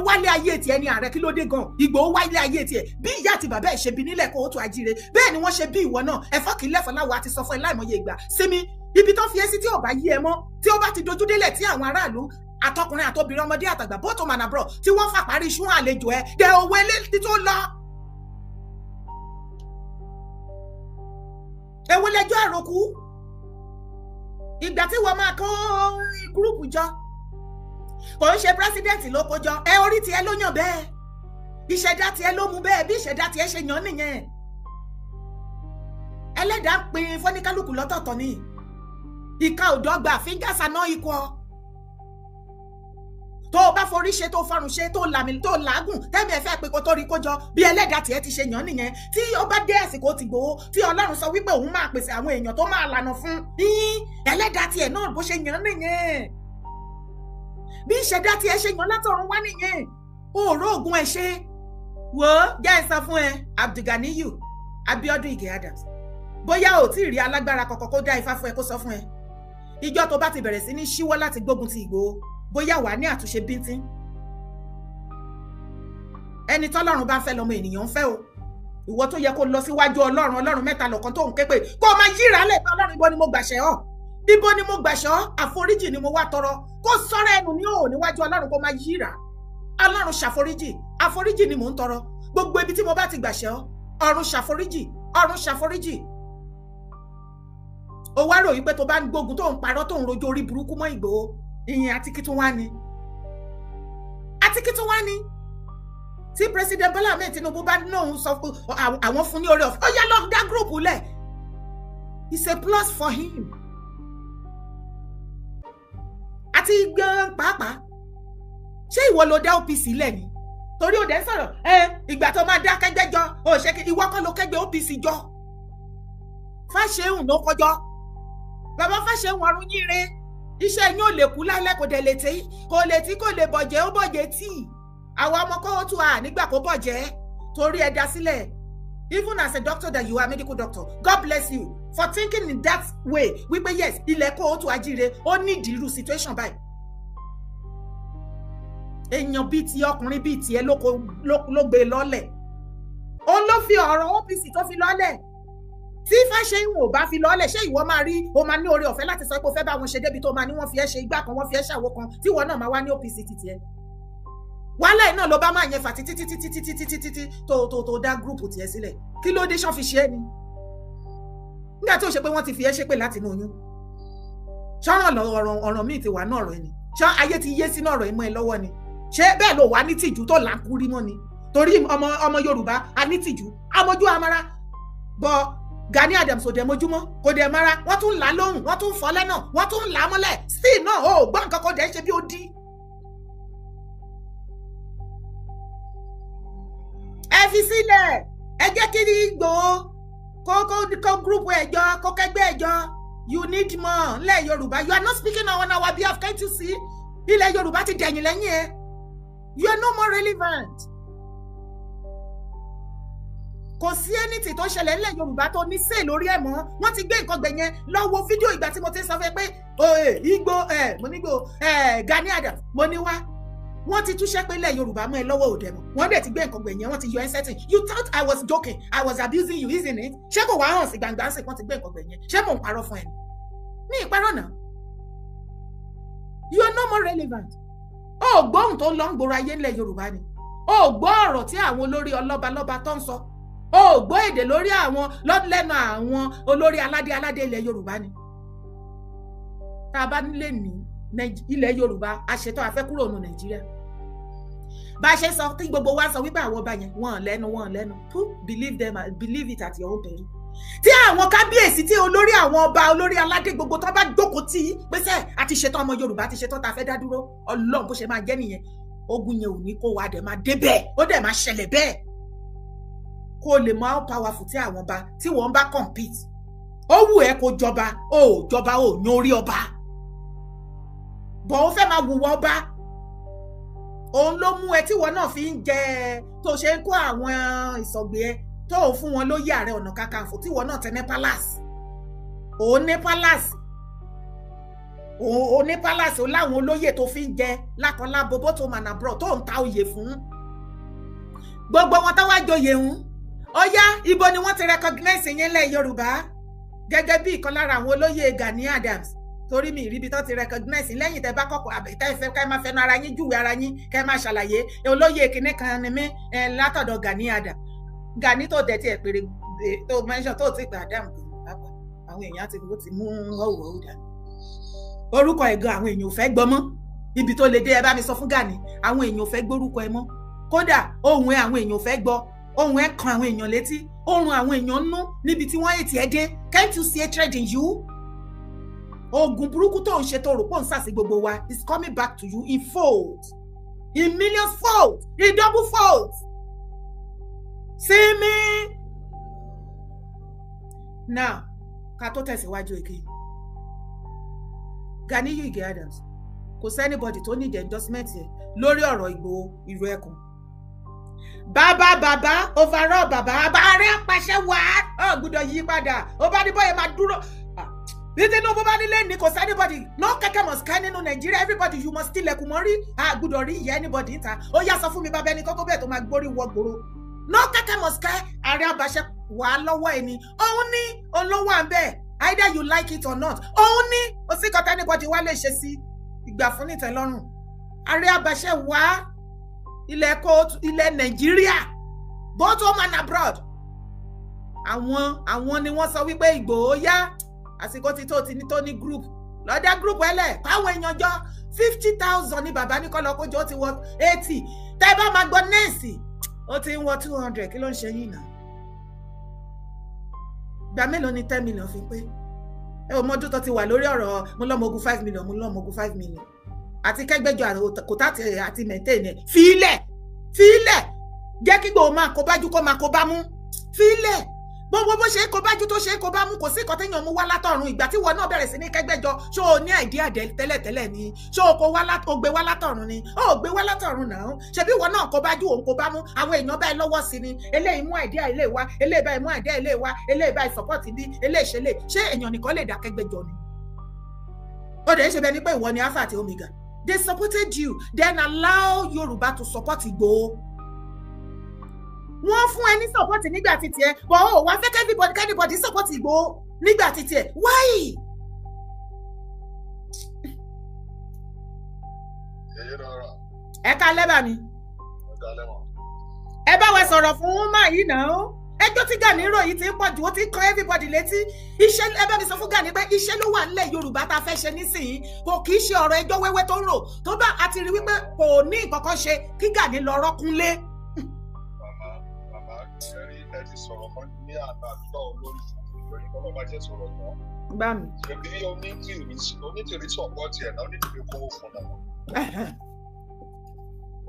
wálé ayé tiẹ̀ ní ààrẹ, kí ló dé gan? Ìgbòho wálé ayé tiẹ̀ bí ìyá àti bàbá ẹ̀ ṣe bí nílẹ̀ Kóòtù Àjíire, bẹ́ẹ̀ ni wọ́n ṣe bí ìwọ náà. Ẹ̀fọ́ kì í lẹ́fọ́ láwọ̀ àti sọ fún ẹ láìmọye ìgbà. Sinmi ibi tó fi ẹ́ sí tí ò bá yí ẹ mọ́, tí ó bá ti dojú délẹ̀ tí àwọn aráàlú àtọkùnrin àtobìnrin ọmọdé àtàgbà bọ́tò mànàbọ̀ tí wọ́n fà parí iṣu àlejò ẹ dẹ owó eléyìí tó lọ. Èwo lẹjọ́ àròkù? Ìgbà tí wọ́n máa kó gúrùpù jọ kò ń ṣe pírẹsidẹ́ǹtì ló kó jọ, ẹ orí tiẹ̀ ló yàn bẹ́ẹ̀, ìṣẹ̀dá tiẹ̀ ló mú bẹ́ẹ̀, bí ìṣẹ̀dá tiẹ̀ ṣe yàn nìyẹn. Ẹlẹ́dàá ń pín fọ́níkálùkù lọ́tọ̀ọ̀tọ̀ ni, ìka ò dọ́gba, fingers are not equal. Tó o bá forí ṣe, tó fọrùn ṣe, tó làmì, tó làágùn, tẹ́mi ẹ̀ fẹ́ pé kó tó rí kó jọ bí ẹlẹ́dàá tiẹ̀ ti ṣe yàn nìyẹn. Tí ó bá dé àsìkò ti Ìgbòho, tí Ọlọ́run sọ wípé òun máa pèsè àwọn èèyàn tó máa lànà fún yín, ẹlẹ́dàá tiẹ̀ náà bó ṣe yàn nìyẹn. Bí ìṣẹ̀dá tiẹ̀ ṣe yàn látọ̀run wá nìyẹn. Òòró ògùn ẹ̀ ṣe. Wò ó, jẹ́ ẹ sọ fún ẹ, Abdulganiyu Abiodun Ige Adams. Bóyá ò tí ì rí alágbára kankan kó dá ifá fún ẹ kó sọ fún ẹ. Ìjọ tó bá ti bẹ̀rẹ̀ sí ní ṣíwọ́ láti gbógun ti Ìgbòho, bóyá wà ní àtúnṣe bíntín. Ẹni tọ́lọ́run bá ń fẹ́ lọ́mọ ènìyàn ń fẹ́ o. Ìwọ tó yẹ kó lọ síwájú Ọlọ́run mẹ́ta lọ́kan tó ń ké pé kó o máa yíra lẹ̀ pé Ọlọ́run ibo ni mo gbàṣẹ́ ọ́, ibo ni mo gbàṣẹ́ ọ́, àforíjì ni mo wá tọrọ, kó sọ́rọ̀ ẹnu ní òò níwájú Ọlọ́run kó máa yíra. Ọlọ́run ṣàforíjì, àforíjì ni mò ń tọrọ. Gbogbo ibi tí mo bá ti gbàṣẹ́ ọ́, ọ̀run ṣàforíjì, ọ̀run ṣàforíjì. Ó wá rò wípé tó bá ń gbógun tó ń parọ́ tó ń rojọ́ orí burúkú mọ́ Ìgbòho, ìyẹn àtikí tún wá ni. Àtikí tún wá ni. Tí President Bola Ahmed Tinubu bá náà sọ pé àwọn fún ní oore ọ̀fẹ́, ó yá lọ dá group lẹ̀. It's a plus for him. Àti gan pàápàá, ṣé ìwọ ló dá OPC lẹ̀ ni? Torí ó dẹ̀ sọ̀rọ̀, ìgbà tó máa dá kẹ́gbẹ́ jọ, ó ṣe kí ìwọ kọ́ ló kẹ́gbẹ́ OPC jọ. Fáṣẹ̀hùn ló kọjọ́. Bàbá Fáṣẹ̀hùn ọ̀run yíre. Iṣẹ́ yín ò lè kú lálẹ́ kò dẹ̀ lè tí, kò lè bọ̀jẹ́, ó bọ̀jẹ́ tí. Àwa ọmọ Kóòtù nígbà kó bọ̀jẹ́ torí ẹ dá sílẹ̀. Even as a doctor that you are, medical doctor, God bless you for thinking in that way. Wípé yes, ilẹ̀ Kóòtù Àjíire ó ní ìdírú situation báyìí. Èèyàn bíi ti ọkùnrin bíi tiẹ̀ ló gbé lọ́lẹ̀. Ó ló fi ọ̀rọ̀ OPC tó fi lọ́lẹ̀. Tí Fáṣẹ̀hùn ò bá fi lọ́lẹ̀, ṣé ìwọ máa rí, o máa ní oore ọ̀fẹ́ láti sọ pé o fẹ́ bá wọn ṣe débi tó máa ní wọ́n fi ẹ́ ṣe igbá kan, wọ́n fi ẹ́ ṣàwo kan, tí ìwọ náà máa wá ní OPC títí ẹ. Wàhálà iná ló bá máa yẹn fà títí tó dá gúrùpù tiẹ̀ sílẹ̀. Kí ló dé ṣán fi ṣe é ni? Nígbà tí ó ṣe pé wọ́n ti fi ẹ́ ṣépè láti inú oyún. ṣọ́ràn ọ̀ràn míì ti wà náà ọ̀rọ̀ ẹni ṣọ́ ayé ti yé sínú ọ̀rọ̀ ìmọ̀ ẹ lọ́wọ́ ni ṣé bẹ́ẹ̀ ló wà ní tìjú tó là ń kú rí mọ́ ni torí ọmọ Yorùbá a ní tìjú amójú amara bọ́ Gani Adams ò dẹ̀ mojúmọ́ kò dẹ̀ mara wọ́n tún là á lóhùn wọ́n tún fọ́ lẹ́nà wọ́n tún là á mọ́lẹ̀ sí náà ó gbọ́ nǹkan kan dẹ̀ ṣe bí ó dí. ẹ fi sílẹ̀ ẹ jẹ́ kí ní Ìgbòho kó gúrùpù ẹ̀jọ́ kó kẹgbẹ́ ẹ̀jọ́ you need more ilẹ̀ Yorùbá you are not speaking on our behalf can't you see ilẹ̀ Yorùbá ti dẹ̀yìn lẹ́yìn ẹ you are no more relevant. Kò sí anything tó ṣẹlẹ̀ nílẹ̀ Yorùbá tó ní sè lórí ẹ̀ mọ́ wọ́n ti gbé nǹkan gbẹ̀yẹn lọ wo fídíò ìgbà tí mo ti sọ fẹ́ pé Ìgbò mo nígbò Gani Adams mo ní wá wọ́n ti túṣẹ́ pé ilẹ̀ Yorùbá mọ́ ẹ lọ́wọ́ òde mọ́ wọ́n dẹ̀ ti gbé nǹkan gbẹ̀yẹn wọ́n ti yọ ẹ́ sẹ́tìn you thought I was joking I was abusing you isn't it ṣé kò wá hàn sí gbangba sí wọ́n ti gbé nǹkan gbẹ̀yẹn ṣé mò ń parọ́ fún ẹ ní ìparọ́ náà you are no more relevant ó gbóhùn tó lọ ń gbòòrò ayé ńlẹ̀ Yorùbá ni ó gbọ́ ọ̀rọ̀ tí àwọn olórí ọlọ́balọ́ba tó ń sọ ó gbọ́ èdè lórí àwọn lẹ́nu àwọn olórí aládé ilẹ̀ Yorùbá ni tá a bá nílé ní ilẹ̀ Yorùbá a ṣetán a fẹ́ kúrò nù Nàìjíríà bá a ṣe sọ tí gbogbo wa sọ wípé àwọn ọba yẹn wọ́n lẹ́nu believe it at your own peril tí àwọn kábíyèsí tí olórí àwọn ọba olórí aládé gbogbo tó bá jókòó tí pèsè àti ṣetán ọmọ Yorùbá àti ṣetán tá a fẹ́ dá dúró Ọlọ́run bó ṣe máa jẹ́ nìyẹn ogun yẹn ò ní kó wa dẹ̀ máa dé bẹ́ẹ̀ ó dẹ̀ máa ṣẹlẹ̀ bẹ́ẹ̀ kó lè mọ how powerful tí àwọn ọba tí wọ́n bá compete ó wù ẹ́ kó jọba ó jọba ó yan orí ọba bọ̀ ó fẹ́ máa wùwọ́ ọba òun ló mú ẹ tí wọ́n náà fi ń jẹ tó ṣe ń kó àwọn ìsọ̀gbé ẹ tó ò fún wọn lóyè Ààrẹ Ọ̀nà Kakanfò tí wọ́n náà tẹ ní palace òun ní palace òun ní palace ó láwọn olóyè tó fi ń jẹ lákọlábo bó tó mànà bro tó ń ta oyè fún gbogbo wọn tó wá joyè ń ó yá ibo ni wọ́n ti recognize yẹn lẹ̀ Yorùbá gẹ́gẹ́ bí ìkan lára àwọn olóyè Gani Adams torí mi ìríbi tó ti recognize lẹ́yìn tẹ́ bá kọ́kọ́ àbẹ̀tẹ́ ìfẹ́ ká máa fẹnu ara yín júwe ara yín kẹ́ máa ṣàlàyé olóyè kìnní kan ni mí látọ̀dọ̀ Gani Adams Gani tó dẹ̀ tí ẹ̀ pèrè tó mention tó ti pè Adam pàápàá àwọn èèyàn ti mú ọ̀wọ̀ ọ̀dà orúkọ ẹ̀ gan àwọn èèyàn ò fẹ́ gbọ́ mọ́ ibi tó lè dé ẹ bá mi sọ fún Gani àwọn èèyàn ò fẹ́ gbórúkọ ẹ mọ́ kódà ohùn ẹ àwọn èèyàn ò fẹ́ gbọ́ ohùn ẹ kan àwọn èèyàn létí ohùn àwọn èèyàn nú níbi tí wọ́n ètì ẹ dé can't you see hatred in you ogun burúkú tó ń ṣe tó rò pọ̀ ń sàsí gbogbo wa is coming back to you in fold in millions fold in double fold see me now ká tó tẹ̀síwájú èké Gani Adams kò sẹ́nibọ̀dì tó need endorsement yẹn lórí ọ̀rọ̀ Ìgbòho ìró ẹkùn bàbá overall bàbá ààrẹ apàṣẹ wà á gbọ́dọ̀ yí padà ó bá ní bóyá máa dúró bí Tinubu bá nílé ní kò sí anybody no kẹ́kẹ́ must ká nínú Nàìjíríà everybody you must still ẹkùn mọ́ rí àgbọ́dọ̀ rí ìyá anybody níta ó yá sọ fún mi bàbá ẹni kọ́kọ́ bẹ́ẹ̀ tó máa gbórí wọ gbòòrò no kẹ́kẹ́ must ká ààrẹ apàṣẹ wà á lọ́wọ́ ẹni òun ní olówó à ń bẹ́ẹ̀ either you like it or not òun ní ó sì kọ́ta anybody wá lè ṣe sí ìgbà fún nìtẹ́lọ́rùn ààrẹ apàṣẹ wà á ilẹ̀ Nàìjíríà both home and abroad àwọn ni wọ́n sọ wípé Ìgbòho yá àsìkò tí tó ti ní tó ní group lọ́dá group ẹlẹ̀ káwọn èèyàn jọ 50,000 ní bàbá ní kọ́lọ́kójọ́ ó ti wọ 80 tẹ́ bá máa gbọ́ nẹ́ẹ̀sì ó ti ń wọ 200 kí ló ń ṣe yìí náà gbà mélòó ni 10 million fi pé ẹ ò mọ́jú tó ti wà lórí ọ̀rọ̀ mo lọ́mọ ogun 5 million mo lọ́mọ ogun 5 million àti kẹgbẹjọ kòtà àti mẹtẹẹnẹ fílẹ̀ jẹ́ kí Ìgbòho máa kó bájú kó máa kó bá mú fílẹ̀ gbogbo bó ṣe kó bájú tó ṣe kó bá mú kò sí ìkọ́ téèyàn mú wá látọ̀run ìgbà tí wọn náà bẹ̀rẹ̀ sí ní kẹgbẹjọ ṣó o ní àìdíà tẹ́lẹ̀tẹ́lẹ̀ ni ṣó o gbé wá látọ̀run ni ó gbé wá látọ̀run náà ṣebí wọn náà kó bájú òun kó bá mú àwọn èèyàn báyìí lọ́wọ́ sí ni eléyìí mú àìdíà ilé wa eléyìí báyìí mú àìdíà ilé wa eléyìí báyìí support bí eléyìí ṣe lè ṣé èèyàn nìkan lè dá kẹgbẹjọ ni ó dẹ̀ ṣe bẹ́ẹ̀ ni pé ìwọ ni alpha àti omega. They supported you. Then allow Yoruba to support Igboho. Wọ́n fún ẹ ní support nígbà títí ẹ. But ó wá fẹ́ kẹ́nìbọ̀dì support Igboho nígbà títí ẹ. Why? Ẹ ká lẹ́bà mi. Ẹ bá wa sọ̀rọ̀ fún máa yìí náà. ẹjọ́ tí Gani rò yìí ti ń pọ̀ jù ó ti ń kan everybody létí. Iṣẹ́ ẹ bá mi sọ fún Gani pé iṣẹ́ ló wà nílẹ̀ Yorùbá tá a fẹ́ ṣe nísìnyí kò kì í ṣe ọ̀rọ̀ ẹjọ́ wẹ́wẹ́ tó ń rò tó bá a ti rí wípé kò ní nǹkan kan ṣe kí Gani lọ rọ́kúnlé. Màmá ṣẹ́rí ẹ ti sọ̀rọ̀ kan ní àbájọ́ olórí ìròyìn kọ́ lọ́ba jẹ́ sọ̀rọ̀ náà. Gbá mi. Ṣèbí onítìrí sọ̀pọ̀tì ẹ̀ náà onítìrí kówó fún náà.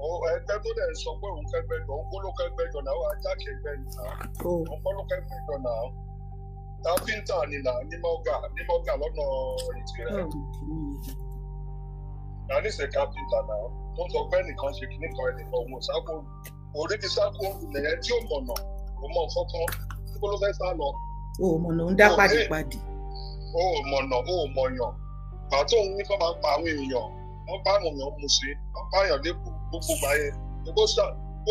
Ẹgbẹ́ tó dẹ̀ sọ pé òun kẹgbẹ́jọ òun kó ló kẹgbẹ́jọ náà ó ajá kẹgbẹ́ náà òun kọ́ ló kẹgbẹ́jọ náà káfíńtà ni náà ní mọ́gà lọ́nà ìtìrẹ́ Gani ṣe káfíńtà náà tó sọ pé ẹnìkan ṣe kíní kan ẹnìkan òun sáko orí ti sáko nìyẹn tí ó mọ̀nà ó mọ̀ fọ́kàn kó ló fẹ́ sá lọ. O mọ̀nà ń dá pàdípàdì. O mọ̀nà o mọ̀yàn pàtó òun ní kọ́ máa pa àwọn èèyàn wọ́n bá àwọn èèyàn mú sí wọ́n bá èèyàn lẹ́kọ̀ọ́ gbogbo gbà yẹn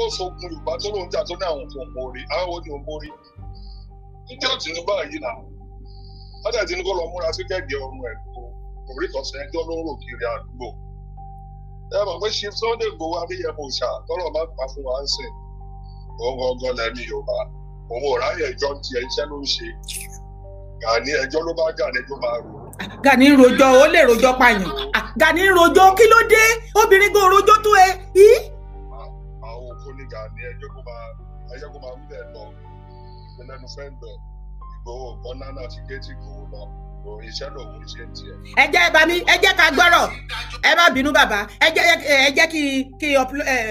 ó sọkun Yorùbá tó lóun jà tó ní àwọn òkú òmórí àwọn òní òmórí níjẹ́ Tinubu yìí náà wọ́n dẹ̀ Tinubu lọ múra sí kẹ́gẹ́ ọrùn ẹ̀ kó orí tọ̀sẹ̀ ẹjọ́ ló ń rò kiri àdúgbò ẹ mọ̀ pé ṣe Sunday Igboho Adéyẹmọ òòṣà tọ́lọ̀ máa pa fún wa ń sìn òun gangan lẹ́mí Yorùbá òun ò ráyè ẹjọ́ tiẹ̀ iṣẹ́ ló ń ṣe Gani ẹjọ́ ló bá Gani ẹjọ́ máa rò. Gani ń rojọ́ ó lè rojọ́ pààyàn Gani ń rojọ́ kí ló dé obìnrin gan rojọ́ tó ẹ. àwọn òkú ní Gani ẹjọ́ kó máa wílẹ̀ lọ ìpínlẹ̀ fẹ́ǹdọ̀ Ìgbòho bọ́nánà àti géètì Ìgbòho lọ òun iṣẹ́ lòun ṣe ń tiẹ̀. ẹ jẹ́ ká gbọ́rọ̀ ẹ má bínú bàbá ẹ jẹ́ kí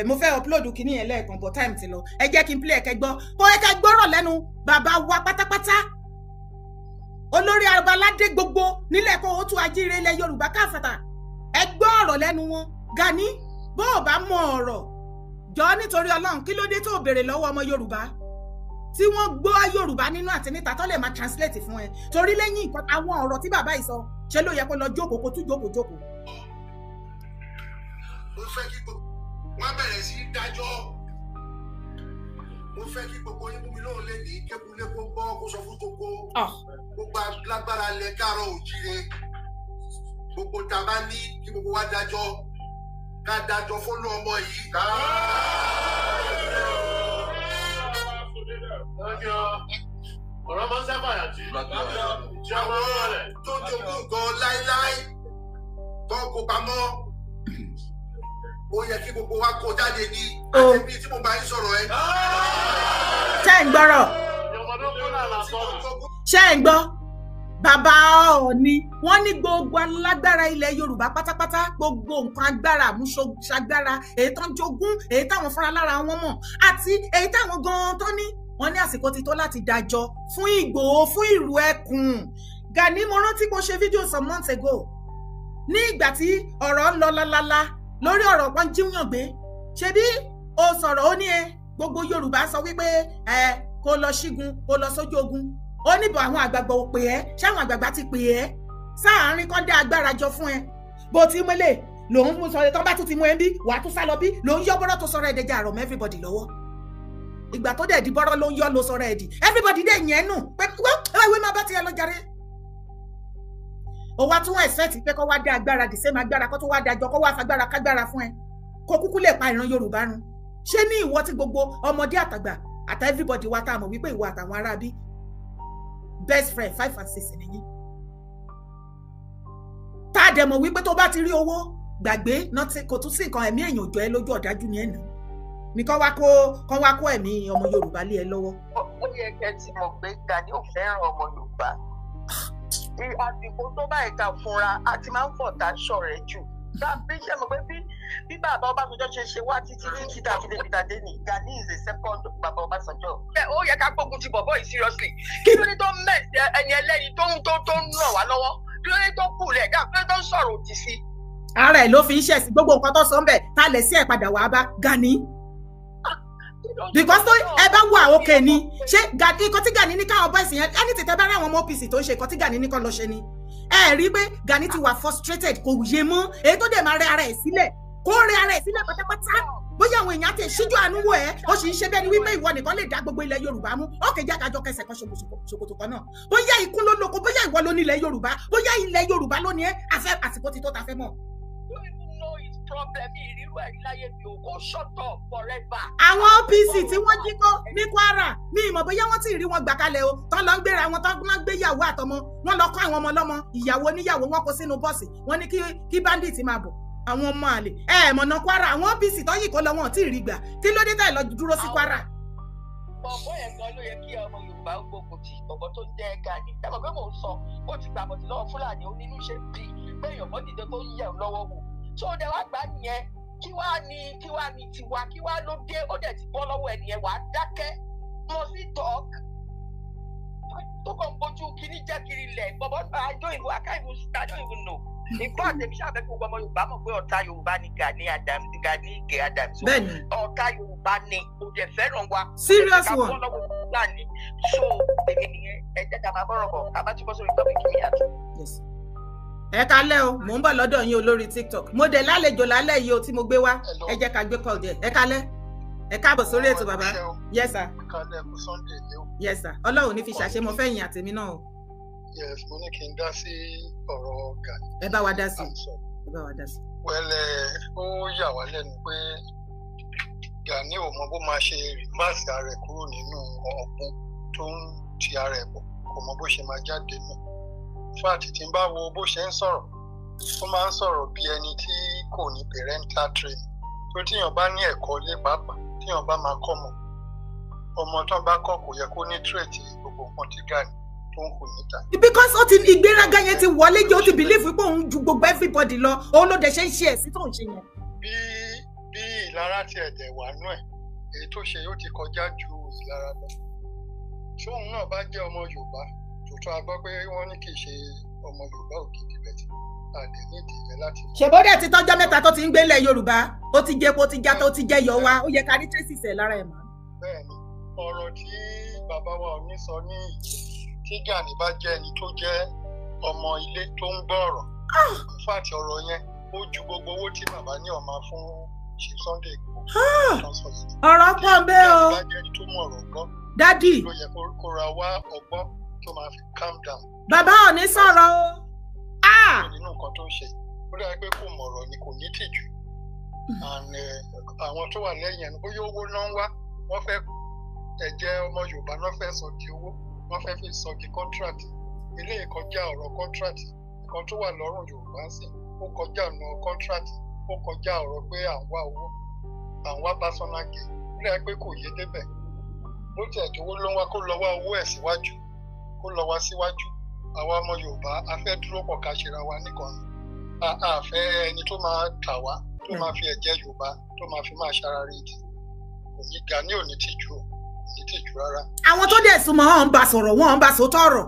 mo fẹ́ upload kìíní yẹn lẹ́ẹ̀kan but time ti lọ ẹ jẹ́ kí n play ẹ̀kẹ́ gbọ́ kó ẹ ká gbọ́rọ̀ lẹ́nu bàbá wa pátápátá olórí abaládé gbogbo nílẹ̀ kó o tún ajíire ilẹ̀ Yorùbá káfàtà ẹ gbọ́ ọ̀rọ̀ lẹ́nu wọn Gani bó o bá mọ ọ̀rọ̀ jọ nítorí Ọlọ́run kí ló dé tó béèrè lọ́wọ́ ọmọ Yorùbá tí wọ́n gbọ́ Yorùbá nínú àti níta tó lè máa translate fún ẹ torí lẹ́yìn àwọn ọ̀rọ̀ tí bàbá yìí sọ ṣe ló yẹ kó lọ jókòó kó tún jókòó. mo fẹ́ kí gbogbo wọn bẹ̀rẹ̀ sí í dájọ́ mo fẹ́ kí gbogbo yín mú mi lóhùn lé ní kékulé kó gbọ́ kó sọ fún gbogbo lágbára lẹ káàárọ̀ òjíire gbogbo tá a bá ní kí gbogbo wa dájọ́ ká dájọ́ fún ọmọ yìí. ọ̀rọ̀ máa ń sábà yàtí. àwọn tó jogún gan láíláí tó kó pamọ́ ó yẹ kí gbogbo wa kó jáde ní àtẹ̀bí tí mo bá ń sọ̀rọ̀ ẹ. ṣé ń gbọ́rọ̀ ṣé ń gbọ́ bàbá Ọọ̀ni wọ́n ní gbogbo alágbára ilẹ̀ Yorùbá pátápátá gbogbo nǹkan agbára àmúṣagbára èyí tó ń jogún èyí táwọn fúnra lára wọn mọ̀ àti èyí táwọn gan-an tó ní wọ́n ní àsìkò ti tó láti dájọ́ fún Ìgbòho fún ìlú ẹkùn. Gani mo rántí kó ṣe fídíò some months ago ní ìgbà tí ọ̀rọ̀ ń lọ lálálá lórí ọ̀rọ̀ kan jíwọ̀n gbé ṣebí ó sọ̀rọ̀ ó ní gbogbo Yorùbá sọ wípé kó lọ ṣígun kó lọ sójú ogun ó níbọ̀ àwọn àgbààgbà ò pè ẹ́ ṣáwọn àgbààgbà ti pè ẹ́ sáàárín kan dá agbára jọ fún ẹ bó ti mọ́lẹ̀ lòun mú sọ tó bá tún ti mú ẹ bí wàá tún sá lọ bí lòun yọ bọ́rọ̀ tó sọ̀rọ̀ ẹ̀dẹ̀jà àrọ̀ mọ́ everybody lọ́wọ́ ìgbà tó dẹ̀ di bọ́rọ̀ ló ń yọ ló sọ̀rọ̀ ẹ̀dì everybody dẹ̀ yẹn nù pé ìwé máa bá tiẹ̀ lọ jàre. ó wá tún wọ́n expect pé kó wá dá agbára the same agbára kó tó wá dájọ́ kó wá fagbára kágbára fún ẹ kó kúkú lè pa ìran Yorùbá run ṣé ní ìwọ tí gbogbo ọmọdé àtàgbà àtà everybody wá tá a mọ̀ wípé ìwọ àtàwọn aráabí best friend 5 and 6 nìyí tá a dẹ̀ mọ̀ wípé tó bá ti rí owó gbàgbé kò tún sí nǹkan ẹ̀mí èèyàn òjò ẹ lójú ọ̀dájú ni ẹ̀ nà ní kán wá kó ẹ̀mí ọmọ Yorùbá lé ẹ lọ́wọ́. ó yẹ kẹ́ ti mọ̀ pé Gani ò fẹ́ràn ọmọ Yorùbá àsìkò tó báyìí ká fúnra a ti máa ń fọ̀tá ṣọ̀rẹ́ jù bí ṣe mọ̀ pé bí bàbá Ọbásanjọ́ ṣe wá títí ní títà fi débi tàdé ní Gani is a second bàbá Ọbásanjọ́. ó yẹ ká gbógun ti bọ̀bọ̀ yìí seriously kí ló ní tó mẹ́sẹ̀ ẹni ẹlẹ́ni tó ń ràn wá lọ́wọ́ kí ló ní tó kù rẹ̀ dá kí ló tó ń sọ̀rọ̀ òdì sí. ara ẹ̀ ló fi ń ṣẹ̀sìn gbogbo nǹkan tó sọ ń bẹ̀ tá lẹ̀ sí ẹ̀ padà wá bá Gani because tó ẹ bá wà òkè ni ṣé nǹkan tí Gani ní káwọn bọ́ọ̀sì yẹn ẹni tètè bá ráwọn ọmọ OPC tó ń ṣe nǹkan tí Gani ní kan lọ ṣe ni ẹ rí pé Gani ti wà frustrated kò yé mọ́ èyí tó dẹ̀ máa rẹ ara ẹ̀ sílẹ̀ kó rẹ ara ẹ̀ sílẹ̀ pátápátá bóyá àwọn èèyàn àti ìṣíjú àánú wò ẹ́ ó sì ń ṣe bẹ́ẹ̀ ni wípé ìwọ nìkan lè dá gbogbo ilẹ̀ Yorùbá mú ọ̀kẹ́ jẹ́ àkájọ kẹsẹ̀ kan ṣòkòtò kan náà bóyá ikú ló lóko bóyá ìwọ ló ní ilẹ̀ Yorùbá bóyá ilẹ̀ Yorùbá ló ní ẹ́ àfẹ́ àsìkò ti tó ta fẹ́ mọ̀. problem ìrírú ẹ̀rí láyé mi ò kó shut up forever. Àwọn OPC tí wọ́n jí kó ní Kwara ní ìmọ̀ bóyá wọ́n ti rí wọn gbà kalẹ̀ o tán lọ ń gbéra wọn tán máa ń gbé ìyàwó àtọmọ wọn lọ kọ́ àwọn ọmọ ọlọ́mọ ìyàwó oníyàwó wọn kó sínú bọ́ọ̀sì wọn ní kí bandit máa bọ̀ àwọn ọmọ àlè mọ̀nà Kwara àwọn OPC tó yìí kó lọ wọn tí ì rí gbà kí ló dé táì lọ dúró sí Kwara. Bọ̀bọ̀ yẹn gan ló yẹ kí ọmọ Yorùbá gbogbo ti bọ̀bọ̀ tó ń jẹ́ ẹ̀ka ni ẹ mọ̀ pé mò ń sọ ó ti gbà bọ̀dì lọ́wọ́ Fúlàní onínú ṣe bí pé èèyàn bọ́ dìde tó ń yẹ̀ lọ́wọ́ wò tó o dẹ̀ wá gbà nìyẹn kí wá ní tiwa kí wá ló dé ó dẹ̀ ti bọ́ lọ́wọ́ ẹnìyẹn wàá dákẹ́ mo sì talk tó kàn bójú kíní jẹ́ kiri lẹ̀ bọ̀bọ̀ I don't even know in fact èmi ṣàfẹ́ kó ọmọ Yorùbá mọ̀ pé ọ̀tá Yorùbá ni Gani Ige Adams ọ̀tá Yorùbá ni kò dẹ̀ fẹ́ràn wa serious one so èmi nìyẹn ẹ jẹ́ ká máa bọ̀rọ̀ bọ̀ ká bá túbọ̀ sórí tọ́pìkì mi àti. Ẹ kálẹ́ o mò ń bọ̀ lọ́dọ̀ yín olórí TikTok mo dẹ̀ lálejò lálẹ́ yìí o tí mo gbé wá ẹ jẹ́ ká gbé call díẹ̀ ẹ kálẹ́ ẹ káàbọ̀ sórí ètò bàbá yes sir yes sir Ọlọ́run ní fi ṣàṣe mo fẹ́ yìn àtẹ̀mí náà o. Yes, mo ní kí n dá sí ọ̀rọ̀ Gani. Ẹ bá wa dá sí. Wẹ́lẹ̀ ó yà wá lẹ́nu pé Gani ò mọ bó máa ṣe rìmáàsì ara ẹ̀ kúrò nínú ọ̀gbun tó ń ti ara ẹ̀ bọ̀ kò mọ bó ṣe máa jáde nù. Fáàtì tí ń bá wo bó ṣe ń sọ̀rọ̀ ó máa ń sọ̀rọ̀ bí ẹni tí kò ní parental training tó tíyàn bá ní ẹ̀kọ́ lé pàápàá tíyàn bá máa kọ́ ọmọ tó bá kọ́ kò yẹ kó ní tírètì gbogbo nǹkan tí Gani tó ń kù níta. Because ó ti ìgbéraga yẹn ti wọlé jẹ́ ó ti believe pé òun ju gbogbo everybody lọ òun ló dẹ̀ ṣe ń ṣe ẹ̀sìn tó ń ṣe yẹn. Bí ìlara ti ẹ̀dẹ̀ wà nú ẹ̀ èyí tó ṣe yóò ti kọjá ju ìlara lọ. Ṣóun náà bá jẹ́ ọmọ Yorùbá tòótọ́ a gbọ́ pé wọ́n ní kì í ṣe ọmọ Yorùbá ògidì bẹ̀tì àdé nídìí yẹn láti. Ṣèbódé ti tọ́jọ́ mẹ́ta tó ti ń gbé ilẹ̀ Yorùbá ó ti jẹ́ epo ti já tó ti jẹ́ yọ wá ó yẹ ká ní traces ẹ̀ lára ẹ̀ mọ́. Bẹ́ẹ̀ni ọ̀rọ̀ tí bàbá wa ò ní sọ ní tí Gani bá jẹ́ ẹni tó jẹ́ ọmọ ilé tó ń gbọ́ ọ̀rọ̀ fàtí ọ̀rọ̀ yẹn ó ju gbogbo owó tí bàbá ní ọ̀ma fún ṣe Sunday Igboho. Ọ̀rọ̀ pọ̀ bẹ́ẹ̀ o. Bá jẹ́ ẹni tó mú ọ̀rọ̀ gbọ́. Dádì. Ló yẹ kó ra wá ọgbọ́n tó máa fi calm down. Bàbá ò ní sọ̀rọ̀ o. Nínú nǹkan tó ń ṣe ó dára pé kò mọ̀rọ̀ ni kò ní tìjú. Àwọn tó wà lẹ́yìn ẹnu bóyá owó náà ń wá wọ́n fẹ́ ẹ̀jẹ̀ ọmọ Yorùbá náà fẹ́ sọ di owó wọ́n fẹ́ fi sọ di contract ilé ìkọjá ọ̀rọ̀ contract nǹkan tó wà lọ́rùn Yorùbá sí ó kọjá ọ̀nà contract ó kọjá ọ̀rọ̀ pé à ń wá owó à ń wá personal gain ó lẹ́yìn pé kò yé débẹ̀ bó tiẹ̀ jówó ló ń wá kó lọ wá owó ẹ̀ síwájú kó lọ wá síwájú àwa ọmọ Yorùbá a fẹ́ dúró pọ̀ ká ṣera wa nìkan a fẹ́ ẹni tó máa tà wá tó máa fi ẹ̀jẹ̀ Yorùbá tó máa fi máa ṣara rí di kò ní Gani ò ní tìjú ní tìjú rárá. Àwọn tó dẹ̀ súnmọ́ wọn ń bá sọ̀rọ̀ wọn ń bá sòótọ́ ọ̀rọ̀.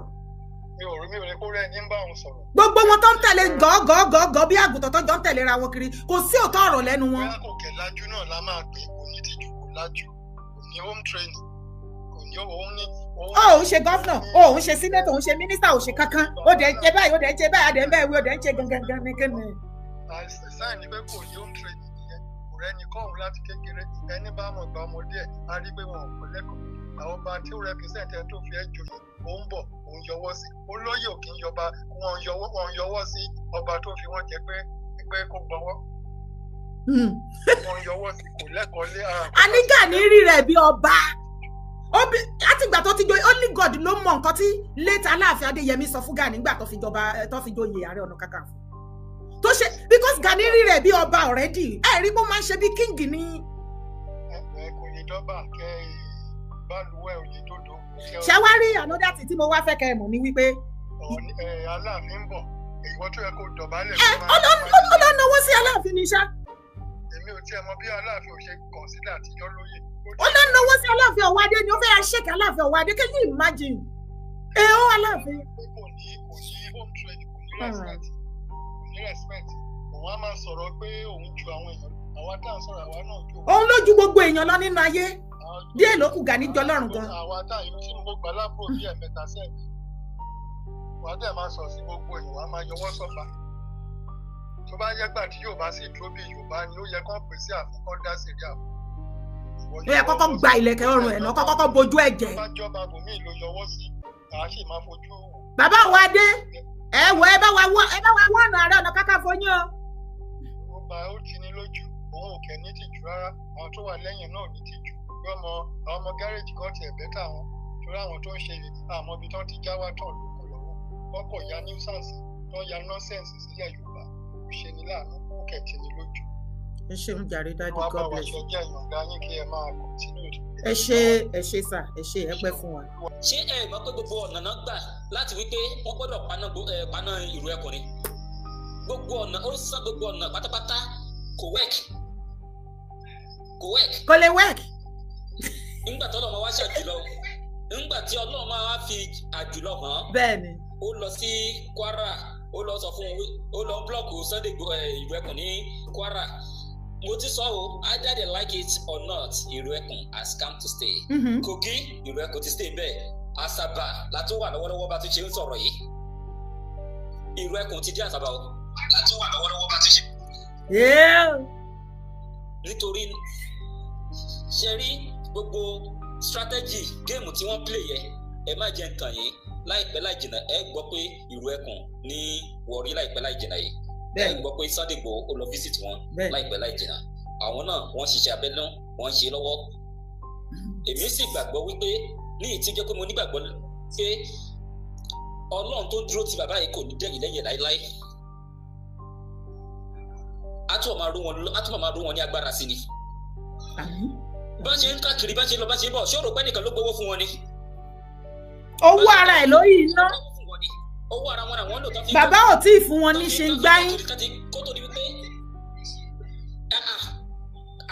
Mi ò rí kó rẹ́ ní ń bá òun sọ̀rọ̀. Gbogbo wọn tó ń tẹ̀lé gọ́gọ́gọ́gọ́ bí àgùntàn tó jọ ń tẹ̀lé ra wọn kiri kò sí òótọ́ ọ̀rọ̀ lẹ́nu wọn. Bóyá kò kẹ̀ lájú náà la máa gbé kò ní tìjú kò lájú kò ní home training kò ní òun ní. Òun ṣe gọ́fúnà òun ṣe sínétọ̀ òun ṣe mínísítà òun ṣe kankan ó dẹ̀ ń ṣe báyìí ó dẹ̀ ń ṣe báyìí àdẹ̀ ń bẹ́ẹ̀ wí ó dẹ̀ ń ṣe gangan ní kíni. Sáà ní pé kò ní home training nìyẹn kò rẹ́ni kọ́hún láti kékeré ẹni bá mọ̀ gba ọmọdé ẹ̀ á rí pé wọn ò kọ́ lẹ́kọ̀ọ́ àwọn ọba tí ó rẹpísẹ̀ntì ẹ̀ tó fi ẹ́ joyè ó ń bọ̀ ó ń yọwọ́ sí olóyè ò kì í yọba wọn yọwọ́ sí ọba tó fi wọ́n jẹ pé kó gbọ́wọ́ wọn yọwọ́ sí kò lẹ́kọ̀ọ́ lé ara. A ní Gani rí rẹ̀ bí ọba láti ìgbà tó ti joyè only God ló mọ nǹkan tí late Aláàfin Adéyẹmí sọ fún Gani nígbà tó fi joyè Ààrẹ Ọ̀nà Kakanfò tó ṣe because Gani rí rẹ̀ bí ọba already ẹ̀ rí bó máa ń ṣe bí king ni. Kò ní dọ́bà kẹ́ balùwẹ̀ òye tó do. Ṣàwárí another thing tí mo wá fẹ́ kẹ́ ẹ mọ̀ ní wípé. Aláàfin ń bọ̀ èyí tó yẹ kó dọ̀bálẹ̀. Ọlọ́nàwó sí Aláàfin ní sá. Èmi ò tiẹ̀ mọ bí Aláàfin ò ṣe consider àtijọ́ lóye. Ọlọ́nàwó sí Aláàfin Ọ̀wádé ni ó fẹ́ ṣèkì Aláàfin Ọ̀wádé can you imagine? Ó Aláàfin. Kò ní home training kò ní respect òun á máa sọ̀rọ̀ pé òun ju àwọn èèyàn àwa tá à ń sọ̀rọ̀ àwa náà ju. Òun ló ju gbogbo èèyàn lọ nínú ayé díẹ̀ ló kù Gani jọ lọ́rùn gan. Àwa tá à ń tí mo gbà lápò bí ẹ̀mẹ́ta sẹ́yìn wàá dẹ̀ máa sọ sí gbogbo èèyàn wàá máa yọwọ́ sọ́fà tó bá yẹ gbà tí yóò bá sì dúró bí Yorùbá ni ó yẹ kán pèsè àfikún dá sí rí àfọ. Ó yẹ kọ́kọ́ gba ìlẹ̀kẹ̀ ọrùn ẹ̀ náà kọ́kọ́ bojú ẹ̀jẹ̀. Bá jọba bòmí ló yọwọ́ sí àá sì máa fojú. Bàbá wa dé ẹ bá wa wọ́n Ààrẹ Ọ̀nà Kakanfò yín o. Yorùbá ó ti ní lójú òun ò kẹ́ ní tìjú rárá àwọn tó wà lẹ́yìn náà ní tìjú bí àwọn ọmọ gáréèjì kan tiẹ̀ bẹ́tà wọn torí àwọn tó ń ṣe àmọ́ ibi tán ti já wá tán lóko lọ́wọ́ wọ́n kò ya nuisance tó ya nonsense sílẹ̀ Yorùbá kò ṣe ní láàánú ó kẹ̀ ti ní lójú. ẹ ṣeun jàre dájú God bless you. ẹ ṣe sà ẹ ṣe ẹ pẹ́ fún wa. ṣé ẹ mọ̀ pé gbogbo ọ̀nà náà gbà láti wípé wọ́n gbọ́dọ̀ paná ìrù ẹkùn ni gbogbo ọ̀nà ó sàn gbogbo ọ̀nà pátápátá kò work. kò lè work. nígbà tí Ọlọ́run máa wá ṣàjùlọ nígbà tí Ọlọ́run máa wá fi àjùlọ hàn. bẹ́ẹ̀ni. ó lọ sí Kwara ó lọ sọ fún ó lọ búlọ̀kù Sunday ìrù ẹkùn ní Kwara. Mo ti sọ o, either they like it or not, Ìrù-ẹkùn has come to stay. Kogi, Ìrù-ẹkùn ti stay bẹ́ẹ̀. Asaba látún wà lọ́wọ́lọ́wọ́ bá tún ṣe ń sọ̀rọ̀ yìí. Ìrù-ẹkùn ti dé Asaba o. Látún wà lọ́wọ́lọ́wọ́ bá tún ṣe. Nítorí ṣe rí gbogbo strategy géèmù tí wọ́n play yẹ ẹ má jẹ́ nǹkan yìí láìpẹ́ láì jìnnà ẹ gbọ́ pé Ìrù-ẹkùn ní Warri láìpẹ́ láì jìnnà yìí. Bẹ́ẹ̀ gbọ́ pé Sunday Igboho ó lọ visit wọn láìpẹ́ láì jìnnà àwọn náà wọ́n ṣiṣẹ́ abẹ́nú wọ́n ṣe lọ́wọ́ èmi sì gbàgbọ́ wípé ní ìtìjọ́ pé mo nígbàgbọ́ pé Ọlọ́run tó dúró ti bàbá yìí kò ní dẹ̀yìn lẹ́yìn láéláé á tún máa rú wọn ní agbára sí ni bá ṣe ń káàkiri bá ṣe lọ bá ṣe bọ̀ ṣé o rò pé nìkan ló gbowó fún wọn ni. owó ara ẹ̀ ló yìí ná. owó ara wọn àwọn lò tán fi. bàbá ò tí ì fún wọn ní ṣe ń gbáyín. kó tó di wípé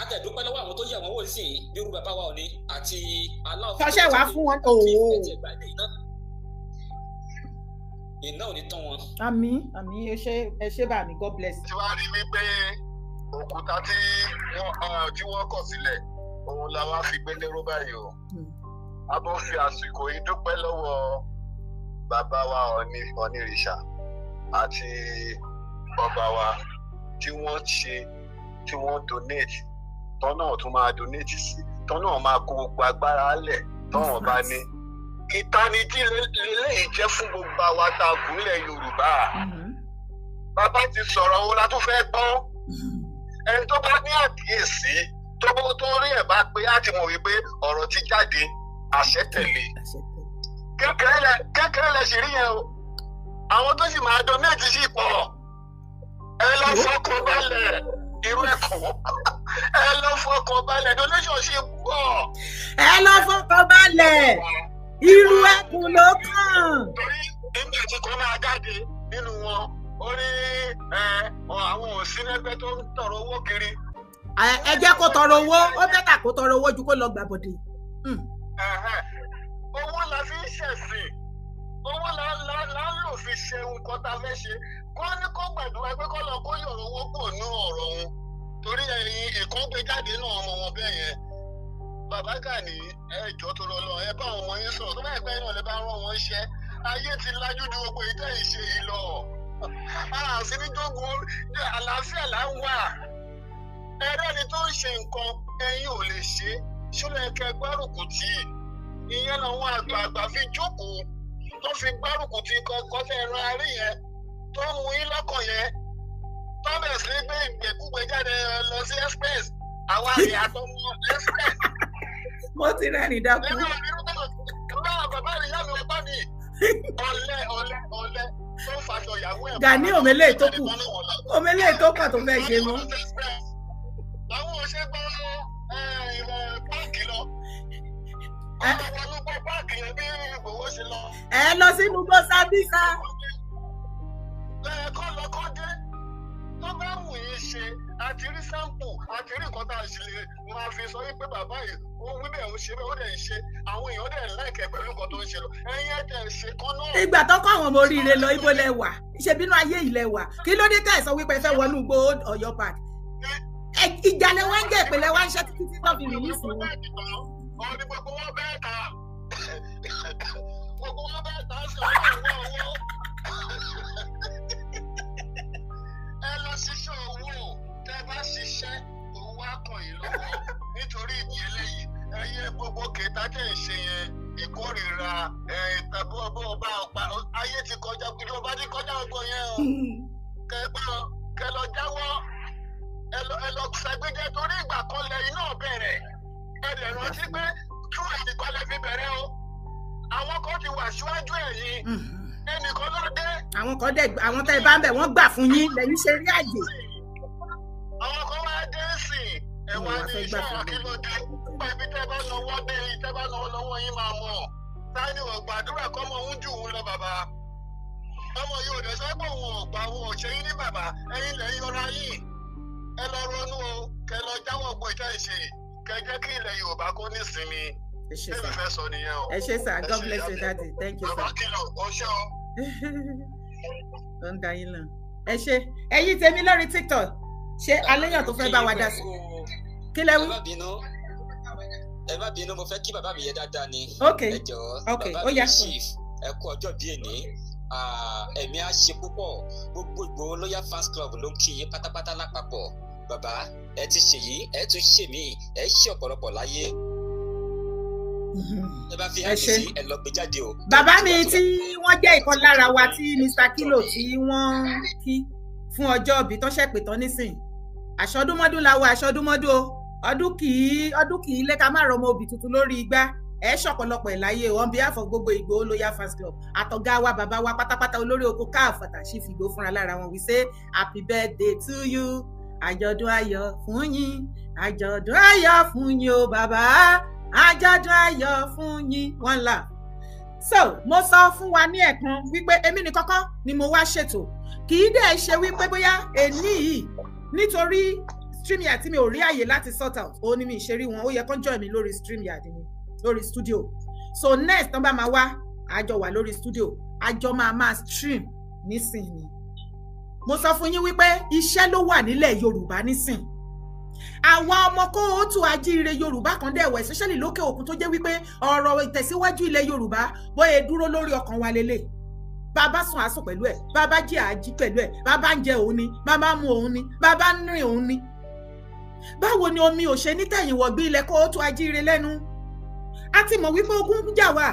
àtẹ̀dúpẹ́ lọ́wọ́ àwọn tó yẹ àwọn wò sí bí irú bàbá wa ò ní àti aláwọ̀. tọ́ṣẹ̀ wá fún wọn. iná ò ní tán wọn. àmín ẹ ṣé bá mi God bless. tí wàá rí wípé òkúta tí wọ́n kọ̀ sílẹ̀ òun la wá fi gbé lérò báyìí o. a bọ́ fi àsìkò yìí dúpẹ́ lọ́wọ́ bàbá wa Onírìṣà àti bàbá wa tí wọ́n ṣe tí wọ́n donate tọ́ náà tún máa donate sí tọ́ náà máa kó gbogbo agbára lẹ̀ tọ́wọ́n bá ní. ìtanijí lélẹ́yìí jẹ́ fún gbogbo àwa tá a kù nílẹ̀ Yorùbá. bàbá ti sọ̀rọ̀ wo la tún fẹ́ gbọ́. ẹni tó bá ní àkíyèsí tó rí ẹ̀ bá pé á ti mọ̀ wípé ọ̀rọ̀ ti jáde àṣẹ tẹ̀lé. kékeré lẹ ṣì rí yẹn o àwọn tó sì máa donate sí pọ̀ ẹ lọ fọkàn balẹ̀ Ìrù-ẹkùn ẹ lọ fọkàn balẹ̀ donation ṣe pọ̀. ẹ lọ fọkàn balẹ̀ Ìrù-ẹkùn ló kàn. torí nígbà tí kò máa jáde nínú wọn ó ní àwọn òsínlẹ́gbẹ́ tó ń tọrọ owó kiri. ẹ jẹ́ kó tọrọ owó ó bẹ́tà kó tọrọ owó ju kó lọ gbàbọ̀dé. owó la fi ń ṣẹ̀sìn owó la ń lò fi ṣe nǹkan tá a fẹ́ ṣe kó ní kó gbàdúrà pé kó lọ kó yọ̀rọ̀ owó pọ̀ ní ọ̀rọ̀ wọn torí ẹ̀yin ìkọ́gbéjáde náà ọmọ wọn bẹ́ẹ̀ yẹn bàbá Gani ẹjọ́ tó lọ ẹ bá àwọn ọmọ yín sọ̀rọ̀ tó bá ẹgbẹ́ náà lè bá rán wọn iṣẹ́ ayé ti lajú ju gbogbo ìtẹ́ ìṣe yìí lọ àṣì ní jógun àlàáfíà là ń wà ẹ̀rẹ́ni tó ń ṣe nǹkan ẹ̀yin ò lè ṣe ṣúlẹ̀ ẹ̀kẹ́ gbárùkù tì í ìyẹn làwọn àgbààgbà fi jókòó tó fi gbárùkù tì kọ́kọ́ tẹ́ ẹran arí yẹn tó ń mú yín lọ́kàn yẹn tó bẹ̀rẹ̀ sí gbé ìgbèkúgbè jáde lọ sí express àwọn àrè àtọmọ express. mo ti rẹ́rìn dákú. bàbá rẹ̀ yá mi wọ́n bá mi ọ̀lẹ tó ń faṣọ ìyàwó ẹ̀. Gani òmélé tó kù òmélé tó kù tó fẹ́ ṣe mọ́. àwọn òṣè gbọ́ páàkì lọ. àwọn olùkọ́ páàkì yẹn bí Ìgbòho ṣe lọ. ẹ lọ sínú gbọ́ sábísà. kọ́ lọ kọ́ dé tó bá wù yín ṣe àti rí sáǹpù àti rí nǹkan tá a ṣe máa fi sọ wípé bàbá yìí ó wí bẹ́ẹ̀ ó ṣe bẹ́ẹ̀ ó dẹ̀ ń ṣe àwọn èèyàn dẹ̀ láìkẹ́ pẹ̀lú nǹkan tó ń ṣe lọ ẹ̀yin ẹ̀ tẹ̀ ṣe kán náà. ìgbà tó kọ́ àwọn ọmọ oríire lọ ibo lẹ wà ṣe bínú ayé ilẹ̀ wà kí ló dé tẹ̀sán wípé ẹ fẹ́ wọnú igbó Ọ̀yọ́ park. ìjà lẹ wá ń jẹ́ ìpínlẹ̀ wá ń ṣe títí tó fi rìlíìsì wọn. ọ̀ọ́ni gbogbo wọn bẹ́ẹ̀ ta gbogbo wọn bẹ́ẹ̀ ta sí ọwọ́ ẹ lọ ṣiṣẹ́ owó tẹ bá ṣiṣẹ́ owó akàn yìí lọ́wọ́ nítorí ìdí eléyìí ẹyẹ gbogbo kẹta tẹ̀ ń ṣe yẹn ìkórìíra ìtàbọ̀bọ̀ ọba ọ̀pá ayé ti kọjá ìjọba ti kọjá ọgbọ̀n yẹn o kẹ lọ jáwọ́ lọ ṣàgbéjẹ torí ìgbà kan lẹ́yìn náà bẹ̀rẹ̀ ẹ̀rẹ̀ rántí pé tú ẹnìkan lè fi bẹ̀rẹ̀ o àwọn kan ti wà síwájú ẹ̀yìn ẹnìkan ló dé. àwọn kan dẹ̀ àwọn tẹ́ ẹ bá ń bẹ̀ wọ́n gbà fún yín lẹ́yìn ṣe rí àjè. àwọn kan wá dé sí ẹ̀wọ̀n ní iṣẹ́ àkílódé nípa ibi tẹ́ bá lọ́wọ́ dé tẹ́ bá lọ́wọ́ yín máa mọ̀ táyì ò gbàdúrà kọ́mọ ń jù ú lọ bàbá ọmọ yóò dẹ̀ sọ pé òun ò gbà òun ò ṣe yín ní bàbá ẹ̀yin lẹ́yìn ọ̀rá yìí ẹ lọ ronú o kẹ lọ jáwọ́ gbọ́ ìjà ìṣe kẹ jẹ́ kí ilẹ̀ Yorùbá kó nísinmi èmi fẹ́ sọ nìyẹn o. ẹ ṣé sir, God bless you daddy, thank you sir. bàbá kìlọ̀ ó ṣe o. ó ń da yín lọ ẹ ṣé ẹ̀yin tèmi lórí TikTok ṣé aléyàn tó fẹ́ bá wa dá sí kí lẹ wí. ẹ má bínú mo fẹ́ kí bàbá mi yẹ dáadáa ni. ok ẹ jọ̀ọ́ ok bàbá ó mi yá chief ẹ kú ọjọ́ bíi èní ẹ̀mí á ṣe púpọ̀ gbogbo Ìgbòho Loyal Fans Club ló ń kí yín pátápátá lápapọ̀ bàbá ẹ ti ṣèyí ẹ tún ṣe mí ẹ ṣe ọ̀pọ̀lọpọ̀ láyé ẹ bá fi hàn mí sí ẹ lọ gbé jáde o. bàbá mi tí wọ́n jẹ́ ìkan lára wa tí Mr. Kilo tí wọ́n kí fún ọjọ́ ìbí tó ṣẹ̀pẹ̀ tán nísìn àṣọdúnmọ́dún la wọ àṣọdúnmọ́dún o ọdún kì í lé ká má rọmọ òbí tuntun lórí igbá ẹ ṣọ̀pọ̀lọpọ̀ ìláyé on behalf of gbogbo Ìgbòho Loyal Fans Club àtọ̀gá wa bàbá wa pátápátá olórí oko káàfàtà sí fìgbó fúnra lára wọn we say happy birthday to you àjọ̀dún ayọ̀ fún yín àjọ̀dún ayọ̀ fún yín o bàbá àjọ̀dún ayọ̀ fún yín one love. So mo sọ fún wa ní ẹ̀kan wípé èmi ní kọ́kọ́ ni mo wá ṣètò kì í dẹ̀ ṣe wípé bóyá èní yìí nítorí StreamYard tí mi ò rí àyè láti sort out ó ní mi ìṣeré wọn ó yẹ kó join mi lórí StreamYard ni lórí studio so next tán bá máa wá àjọ wà lórí studio àjọ máa stream nísìnyí mo sọ fún yín wípé iṣẹ́ ló wà nílẹ̀ Yorùbá nísìn àwa ọmọ kóòtù ajíire Yorùbá kan dẹ̀ wẹ̀ especially lókè òkun tó jẹ́ wípé ọ̀rọ̀ ìtẹ̀síwájú ilẹ̀ Yorùbá bóyá dúró lórí ọkàn wa lélẹ̀ bàbá sùn àsùn pẹ̀lú ẹ̀ bàbá jí àjí pẹ̀lú ẹ̀ bàbá ń jẹ òun ni bàbá mu òun ni bàbá ń rìn òun ni báwo ni omi ò ṣe ní tẹ̀yìn wọ̀gbí ilẹ̀ kóòtù ajíire lẹ́nu a ti mọ̀ wípé ogun ń jà wá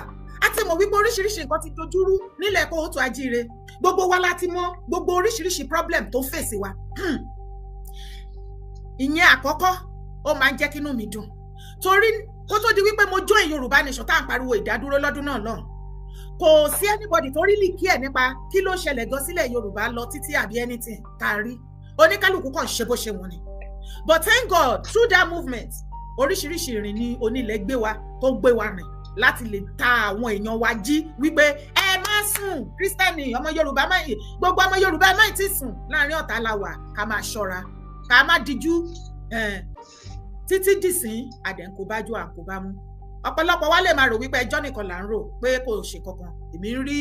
a ti mọ̀ wípé oríṣiríṣi nǹkan ti dojúrú nílẹ̀ kóòtù ajíire gbogbo wa láti mọ̀ gbogbo oríṣiríṣi problem tó fèsì wa ìyẹn àkọ́kọ́ ó máa ń jẹ́ kínú mi dùn torí kó tó di wípé mo join Yorùbá Nation tá à ń pariwo ìdádúró lọ́dún náà lọ́hùn kò sí anybody tó really care nípa kí ló ṣẹlẹ̀ gan sílẹ̀ Yorùbá lọ títí àbí anything tá a rí oníkálukú kàn ṣe bó ṣe wọ́n ni but thank God through that movement oríṣiríṣi ìrìn ni onílẹ̀ gbé wa tó gbé wa rìn láti lè ta àwọn èèyàn wa jí wípé ẹ má sùn Kristẹni ọmọ Yorùbá gbogbo ọmọ Yorùbá má ti sùn láàrin ọ̀tá la wà ká máa ṣọ́ra ká má dijú títí dìsín àdẹ̀ǹkóbájú àǹkóbámú ọ̀pọ̀lọpọ̀ wa lè máa rò wípé ẹjọ́ nìkan là ń rò pé kò ṣe kankan èmi ń rí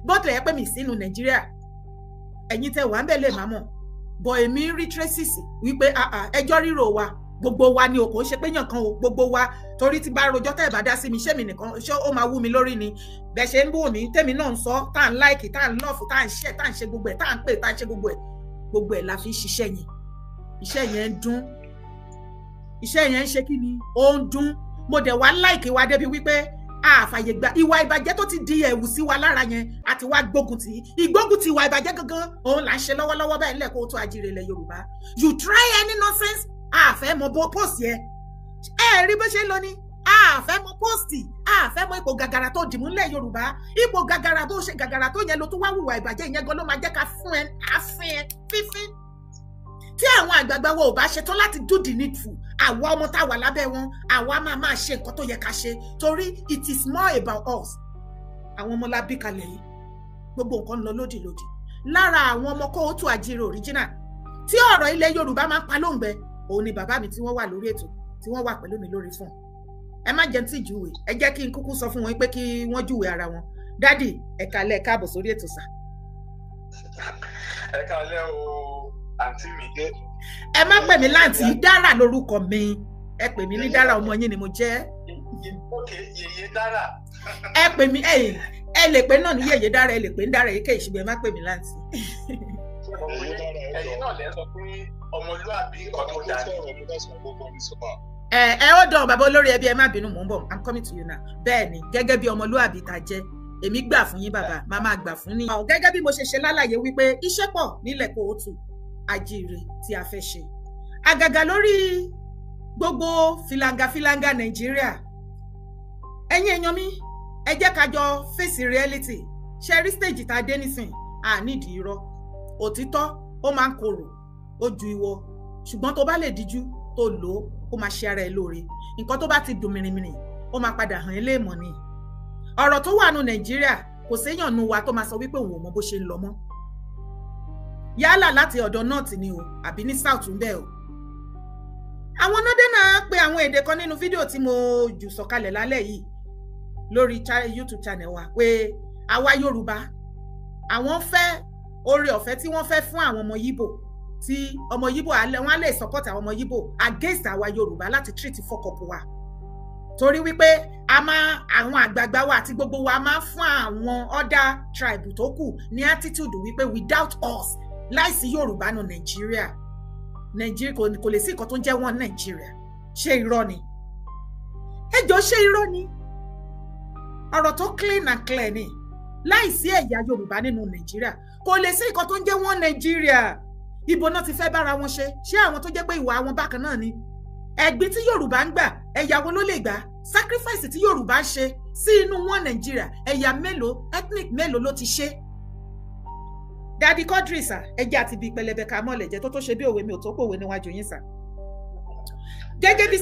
bó tilẹ̀ yẹ pé mi sínú Nàìjíríà ẹ̀yin tẹ́ wà ń bẹ̀ lè má mọ̀ bọ̀ èmi ń rí traces wípé ẹjọ́ ríro wa gbogbo wa ni o kò ṣe pé yàn kan o gbogbo wa torí ti bá rojọ́ tẹ́ ẹ̀ bá dá sí mi ṣé mi nìkan ṣé ó máa wú mi lórí ni bẹ́ẹ̀ ṣe ń bù mí tèmi náà ń sọ tá à ń láìkì tá à ń lọ́ọ̀fù tá à ń ṣe tá à ń ṣe gbogbo ẹ̀ tá à ń pè tá à ń ṣe gbogbo ẹ̀ la fi ń ṣiṣẹ́ yẹn iṣẹ́ yẹn ń dún iṣẹ́ yẹn ń ṣe kí ni ó ń dún mo dẹ̀ wá láìkì wa débi wípé àfàyè gba ìwà ìbàjẹ́ tó ti di ẹ̀wù sí wa lára yẹn àti wá gbógun tì ìgbógun ti ìwà ìbàjẹ́ gangan òun là ń ṣe lọ́wọ́lọ́wọ́ bẹ́ẹ̀ nílẹ̀ kóòtù ajíire ilẹ̀ Yorùbá you try any nonsense àfẹ́ mọ bó post yẹ ẹ rí bó ṣe ń lọ ni àfẹ́ mọ post àfẹ́ mọ ipò gàgàrà tó dìmú nílẹ̀ Yorùbá ipò gàgàrà bó ṣe gàgàrà tó yẹn ló tún wá wùwà ìbàjẹ́ ìyẹn gan ló máa jẹ́ ká fún ẹ àfin ẹ fífín tí àwọn àgbààgbà wo ò bá ṣe tán láti do the needful àwa ọmọ tá a wà lábẹ́ wọn àwa máa ṣe nǹkan tó yẹ ká ṣe torí it is more about us àwọn ọmọ la bí kalẹ̀ yìí gbogbo nǹkan ń lọ lódìlódì lára àwọn ọmọ kóòtù ajíire original tí ọ̀rọ̀ ilẹ̀ Yorùbá máa ń pa lóǹgbẹ òun ni bàbá mi tí wọ́n wà lórí ètò tí wọ́n wà pẹ̀lú mi lórí fún ẹ má jẹ́ tí ìjúwe ẹ jẹ́ kí n kúkú sọ fún wọn pé kí wọ́n júwe ara wọn dádì ẹ kálẹ́ káàbọ̀ sórí ètò sà. ẹ kálẹ́ o àǹtí mi dé. ẹ má pè mí láǹtí Dára lórúkọ mi ẹ pè mí ní Dára ọmọ yín ni mo jẹ́. òkè yèyé Dára. ẹ pè mí ẹ lè pè náà ní yèyé Dára ẹ lè pè ní Dára èyíkẹ́ ìṣubú ẹ má pè mí láǹtí. ẹ̀yin náà lẹ sọ pé ọmọlúwàbí ọdún dání. ẹ ó dán bàbá olórí ẹbí ẹ má bínú mò ń bọ̀ I'm coming to you now. bẹ́ẹ̀ ni gẹ́gẹ́ bí ọmọlúwàbí tá jẹ́ èmi gbà fún yín bàbá màmá gbà fún ní. gẹ́gẹ́ bí mo ṣe ṣe lálàyé wípé iṣẹ́ pọ̀ nílẹ̀ kóòtù ajíire tí a fẹ́ ṣe àgàgà lórí gbogbo filanga Nàìjíríà. Ẹ̀yin èèyàn mi, ẹ jẹ́ ká jọ face reality. Ṣé rí stage tá dé nísìn, a nídìí irọ́. Òtítọ́ ó máa ń korò, ó ju ìwọ. Ṣùgbọ́n tó bá lè díjú tó lò ó máa ṣe ara ẹ lóore. Nǹkan tó bá ti dùn mìrìmìrì, ó máa padà hàn ẹ́ léèmọ̀ ni. Ọ̀rọ̀ tó wà nù Nàìjíríà kò séèyàn nu wa tó máa sọ wípé òun ò mọ bó ṣe ń lọ mọ́. Yálà láti ọ̀dọ̀ north ni o àbí ní south ń bẹ o. Àwọn nọ́dé náà pé àwọn èdè kan nínú fídíò tí mo jù sọ̀kalẹ̀ lálẹ́ yìí lórí YouTube channel wa pé àwa Yorùbá àwọn fẹ́ oore ọ̀fẹ́ tí wọ́n fẹ́ fún àwọn ọmọ Yíbò tí ọmọ Yíbò wọ́n á lè support àwọn ọmọ Yíbò against àwa Yorùbá láti treat fọ́kọ̀pù wa. Torí wípé àwọn àgbààgbà wa àti gbogbo wa máa fún àwọn other tribe tó kù ní attitude wípé without us láìsí Yorùbá nù Nàìjíríà kò lè sí nǹkan tó ń jẹ́ wọn Nàìjíríà. Ṣé irọ́ ni? Ẹjọ́ ṣé irọ́ ni? Ọ̀rọ̀ tó clean and clear ni. Láìsí ẹ̀yà Yorùbá nínú Nàìjíríà kò lè sí nǹkan tó ń jẹ́ wọn Nàìjíríà. Ibo náà ti fẹ́ bára wọn ṣe? Ṣé àwọn tó jẹ́ pé ìwà wọn bákan náà ni? Ẹ̀gbin tí Yorùbá ń gbà, ẹ̀yà wo ló lè gbà? Sacrifice tí Yorùbá ń ṣe sí inú wọn Nàìjíríà, ẹ̀yà mélòó, ethnic mélòó ló ti ṣe? Daddy Quadri sà, ẹjẹ́ àti bíi pẹlẹbẹ ká mọ́lẹ̀ jẹ́ tó ṣe bí òwe mi ò tó pòwe níwájú yín sà. Gẹ́gẹ́ bí